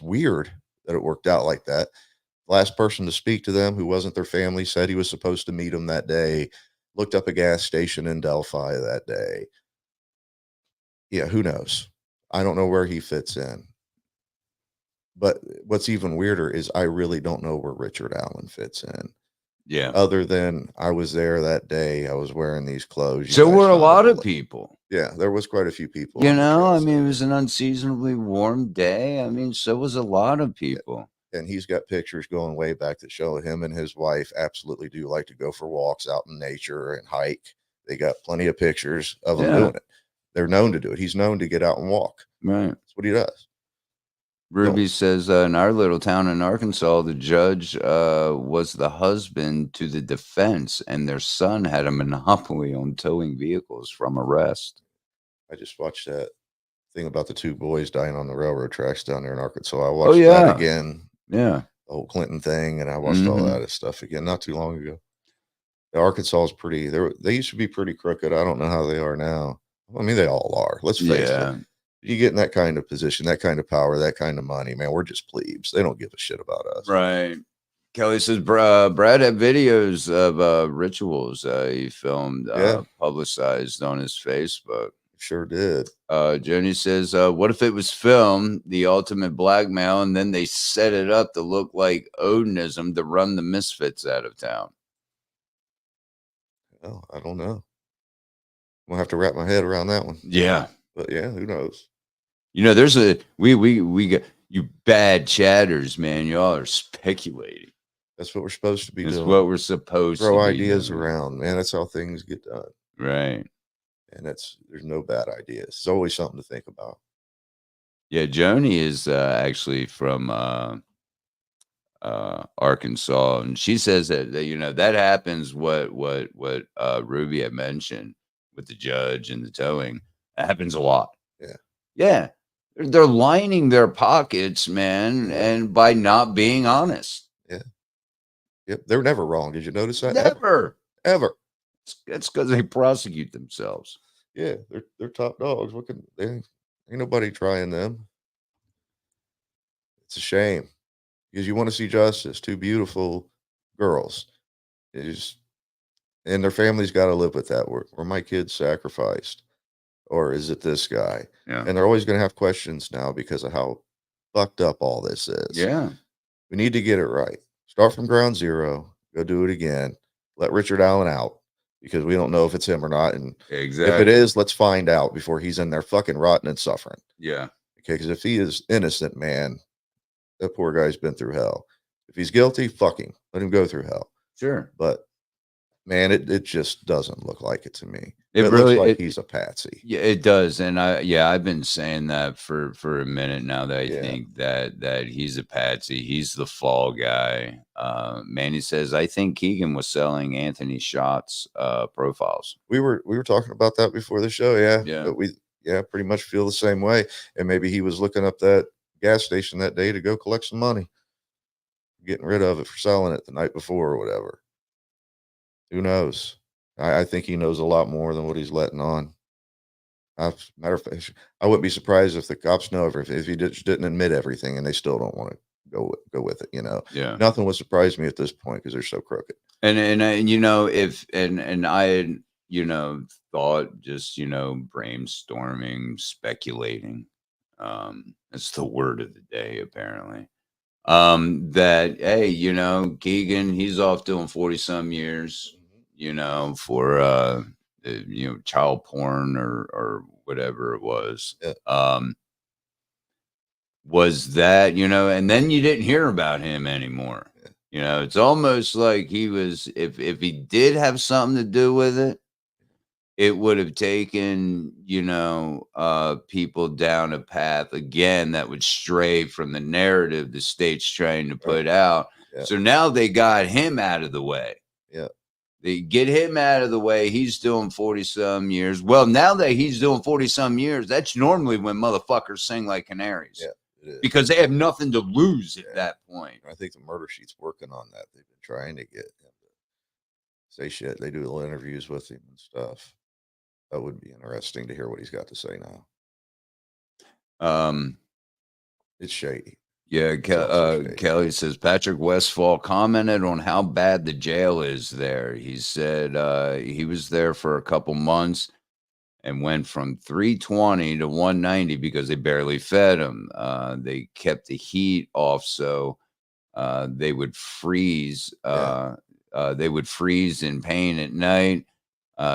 weird that it worked out like that. Last person to speak to them, who wasn't their family, said he was supposed to meet them that day, looked up a gas station in Delphi that day. Yeah, who knows? I don't know where he fits in. But what's even weirder is I really don't know where Richard Allen fits in. Yeah. Other than I was there that day, I was wearing these clothes. So were a lot of people. Yeah, there was quite a few people. I mean, it was an unseasonably warm day. I mean, so was a lot of people. And he's got pictures going way back that show him and his wife absolutely do like to go for walks out in nature and hike. They got plenty of pictures of him doing it. They're known to do it. He's known to get out and walk. Right. That's what he does. Ruby says, in our little town in Arkansas, the judge was the husband to the defense, and their son had a monopoly on towing vehicles from arrest. I just watched that thing about the 2 boys dying on the railroad tracks down there in Arkansas. I watched that again. Yeah. The whole Clinton thing, and I watched all that stuff again not too long ago. Arkansas is pretty. They used to be pretty crooked. I don't know how they are now. I mean, they all are. Let's face it. You get in that kind of position, that kind of power, that kind of money, man. We're just plebes. They don't give a shit about us. Right. Kelly says, Brad had videos of rituals he filmed, publicized on his Facebook. Sure did. Joni says, what if it was film, the ultimate blackmail, and then they set it up to look like Odinism to run the misfits out of town? Well, I don't know. I'm gonna have to wrap my head around that one. Yeah. But yeah, who knows? You know, there's we got you bad chatters, man. Y'all are speculating. That's what we're supposed to be doing. That's what we're supposed to throw be ideas doing. around, man. That's how things get done. Right. And there's no bad ideas. It's always something to think about. Yeah, Joni is actually from Arkansas, and she says that you know that happens. What Ruby had mentioned with the judge and the towing, that happens a lot. Yeah, they're lining their pockets, man, and by not being honest. Yeah, yep, they're never wrong. Did you notice that? Ever. That's because they prosecute themselves. Yeah, they're top dogs. Ain't nobody trying them. It's a shame because you want to see justice. 2 beautiful girls, and their families got to live with that. Were my kids sacrificed, or is it this guy? Yeah. And they're always going to have questions now because of how fucked up all this is. Yeah. We need to get it right. Start from ground zero. Go do it again. Let Richard Allen out because we don't know if it's him or not. And if it is, let's find out before he's in there fucking rotting and suffering. Yeah. Okay. Because if he is innocent, man, that poor guy's been through hell. If he's guilty, fuck him. Let him go through hell. Sure. But man, it just doesn't look like it to me. It really looks like he's a patsy. Yeah, it does. And I've been saying that for a minute now that I think that he's a patsy. He's the fall guy. Manny says, I think Keegan was selling Anthony Schott's profiles. We were talking about that before the show. Yeah. But we pretty much feel the same way. And maybe he was looking up that gas station that day to go collect some money, getting rid of it for selling it the night before or whatever. Who knows? I think he knows a lot more than what he's letting on. Matter of fact, I wouldn't be surprised if the cops know if he just didn't admit everything and they still don't want to go with it. You know, nothing would surprise me at this point because they're so crooked. And you know, and I had, you know, thought just, you know, brainstorming, speculating. That's the word of the day, apparently. That, hey, you know, Keegan, he's off doing 40-some years, you know, for you know, child porn or whatever it was. Was that, you know, and then you didn't hear about him anymore. You know, it's almost like he was, if he did have something to do with it, it would have taken, you know, people down a path again that would stray from the narrative the state's trying to put out. So now they got him out of the way. They get him out of the way. He's doing 40-some years. Well, now that he's doing 40-some years, that's normally when motherfuckers sing like canaries. Because they have nothing to lose at that point. I think the murder sheet's working on that. They've been trying to get him to say shit. They do little interviews with him and stuff. That would be interesting to hear what he's got to say now. It's shady. Yeah, Kelly says Patrick Westfall commented on how bad the jail is there. He said he was there for a couple months and went from 320 to 190 because they barely fed him. They kept the heat off, so they would freeze. They would freeze in pain at night.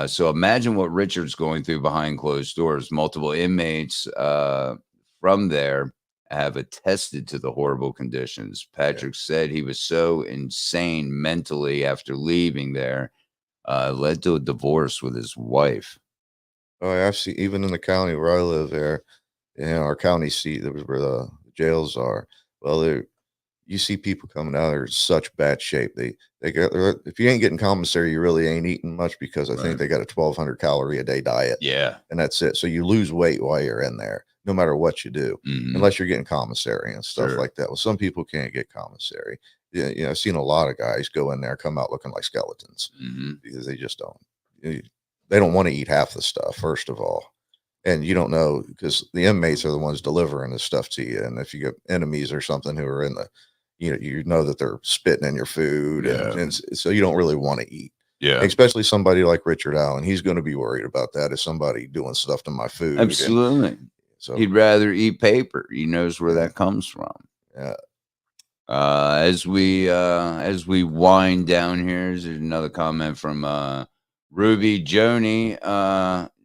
So imagine what Richard's going through behind closed doors. Multiple inmates from there have attested to the horrible conditions. Patrick said he was so insane mentally after leaving there, led to a divorce with his wife. Oh, I've seen, even in the county where I live there, in our county seat, that was where the jails are. Well, you see people coming out there in such bad shape. If you ain't getting commissary, you really ain't eating much, because I think they got a 1,200 calorie a day diet. Yeah. And that's it. So you lose weight while you're in there, no matter what you do, unless you're getting commissary and stuff like that. Well, some people can't get commissary. Yeah, you know, I've seen a lot of guys go in there, come out looking like skeletons, because they just don't. They don't want to eat half the stuff, first of all. And you don't know, because the inmates are the ones delivering this stuff to you. And if you get enemies or something who are in the, you know that they're spitting in your food, and so you don't really want to eat. Yeah. Especially somebody like Richard Allen. He's going to be worried about that, as somebody doing stuff to my food. Absolutely. And so he'd rather eat paper. He knows where that comes from. Yeah. As we wind down here, there's another comment from Ruby Joni.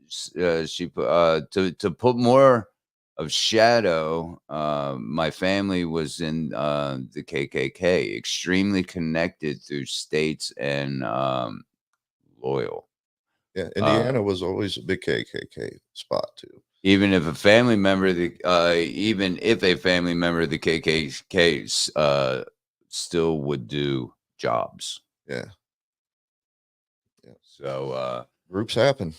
She put to put more of shadow. My family was in the KKK, extremely connected through states and loyal. Yeah, Indiana was always a big KKK spot too. Even if a family member of the KKK still would do jobs. Yeah. So groups happen.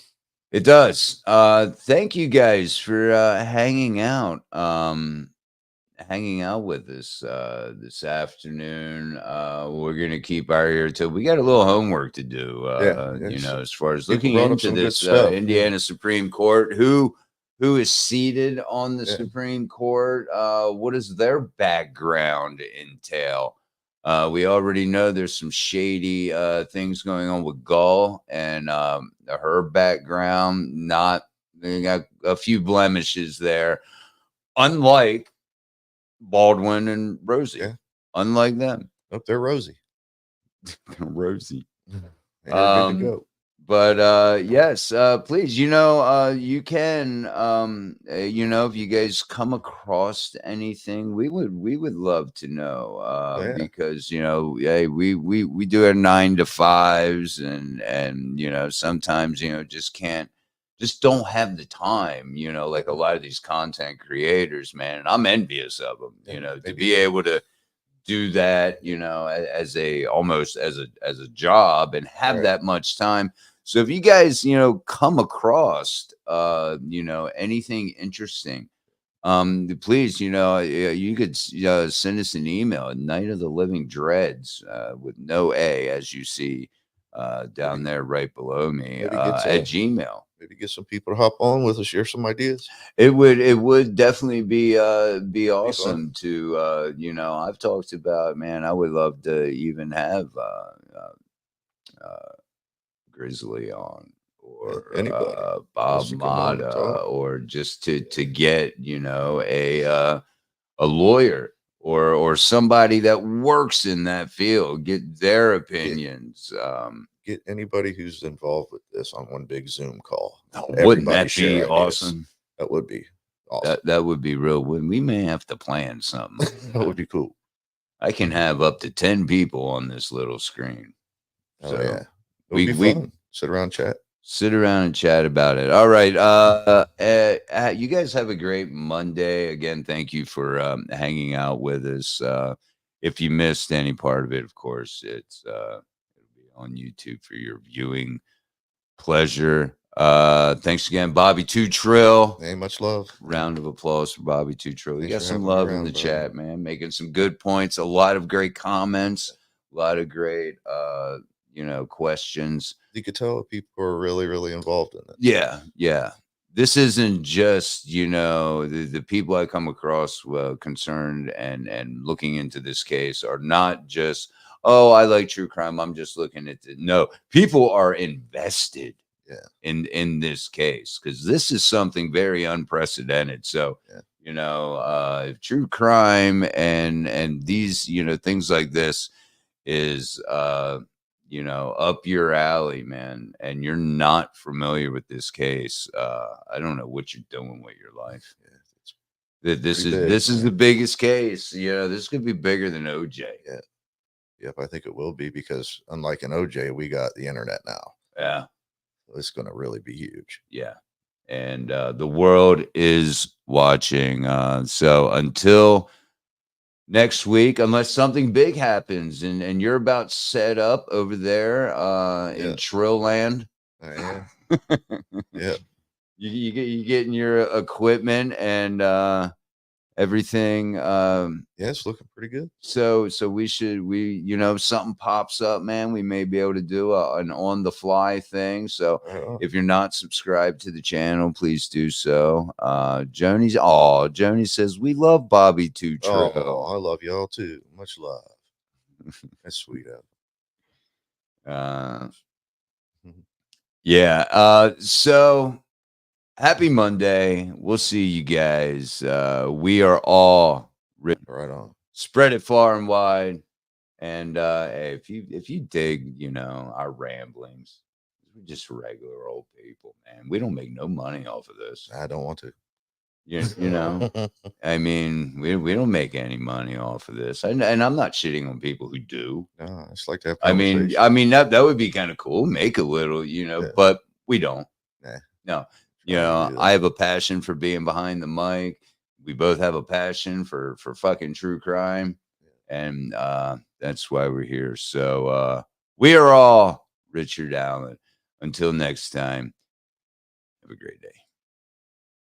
It does. Thank you guys for hanging out with us this afternoon. We're gonna keep our ear to. We got a little homework to do. You know, as far as looking into this Indiana Supreme Court, who is seated on the Supreme Court? What does their background entail? We already know there's some shady things going on with Gull and her background. They got a few blemishes there, unlike Baldwin and Rosie. Yeah. Unlike them. Oh, they're Rosie. Rosie. They're good to go. But yes, please, you can, if you guys come across anything, we would love to know, because, hey, we do our 9 to 5s and, sometimes, just don't have the time, like a lot of these content creators, man, and I'm envious of them, to be able to do that, almost as a job and have that much time. So if you guys, come across, anything interesting, please, you could send us an email at Night of the Living Dreds with no A, as you see down there right below me at Gmail. Maybe get some people to hop on with us, share some ideas. It would definitely be awesome to, I've talked about, man, I would love to even have Grizzly on, or Bob Mata, or just to get a lawyer or somebody that works in that field, get their opinions. Get anybody who's involved with this on one big Zoom call. Wouldn't that be awesome? That would be awesome. That would be real. We may have to plan something. That would be cool. I can have up to 10 people on this little screen. Oh, so yeah. We sit around and chat. Sit around and chat about it. All right. You guys have a great Monday. Again, thank you for hanging out with us. If you missed any part of it, of course, it'll be on YouTube for your viewing pleasure. Thanks again, Bobby 2 Trill. Hey, much love. Round of applause for Bobby 2 Trill. You got some love in the chat, man. Making some good points. A lot of great comments. A lot of great questions. You could tell people are really, really involved in it. Yeah. This isn't just, the people I come across concerned and looking into this case are not just, oh, I like true crime, I'm just looking at it. No, people are invested in this case, because this is something very unprecedented. So, if true crime and these, things like this is up your alley, man, and you're not familiar with this case, I don't know what you're doing with your life. This is the biggest case. This could be bigger than OJ. Yep, I think it will be, because unlike an OJ, we got the internet now. Yeah, it's going to really be huge. Yeah, and the world is watching. So until next week, unless something big happens and you're about set up over there in Trill Land. I am. Yeah. You getting your equipment and everything. Yeah, it's looking pretty good. So something pops up, man, we may be able to do an on the fly thing. So if you're not subscribed to the channel, please do so. Joni says we love Bobby too. Oh, I love y'all too. Much love. That's sweet out. Yeah. So happy Monday. We'll see you guys. We are all Right on. Spread it far and wide. And hey, if you dig, our ramblings, we're just regular old people, man. We don't make no money off of this. I don't want to. I mean, we don't make any money off of this. And I'm not shitting on people who do. No, it's like that. I mean that would be kind of cool. Make a little, but we don't. No. I have a passion for being behind the mic. We both have a passion for fucking true crime. And that's why we're here. So we are all Richard Allen. Until next time, have a great day.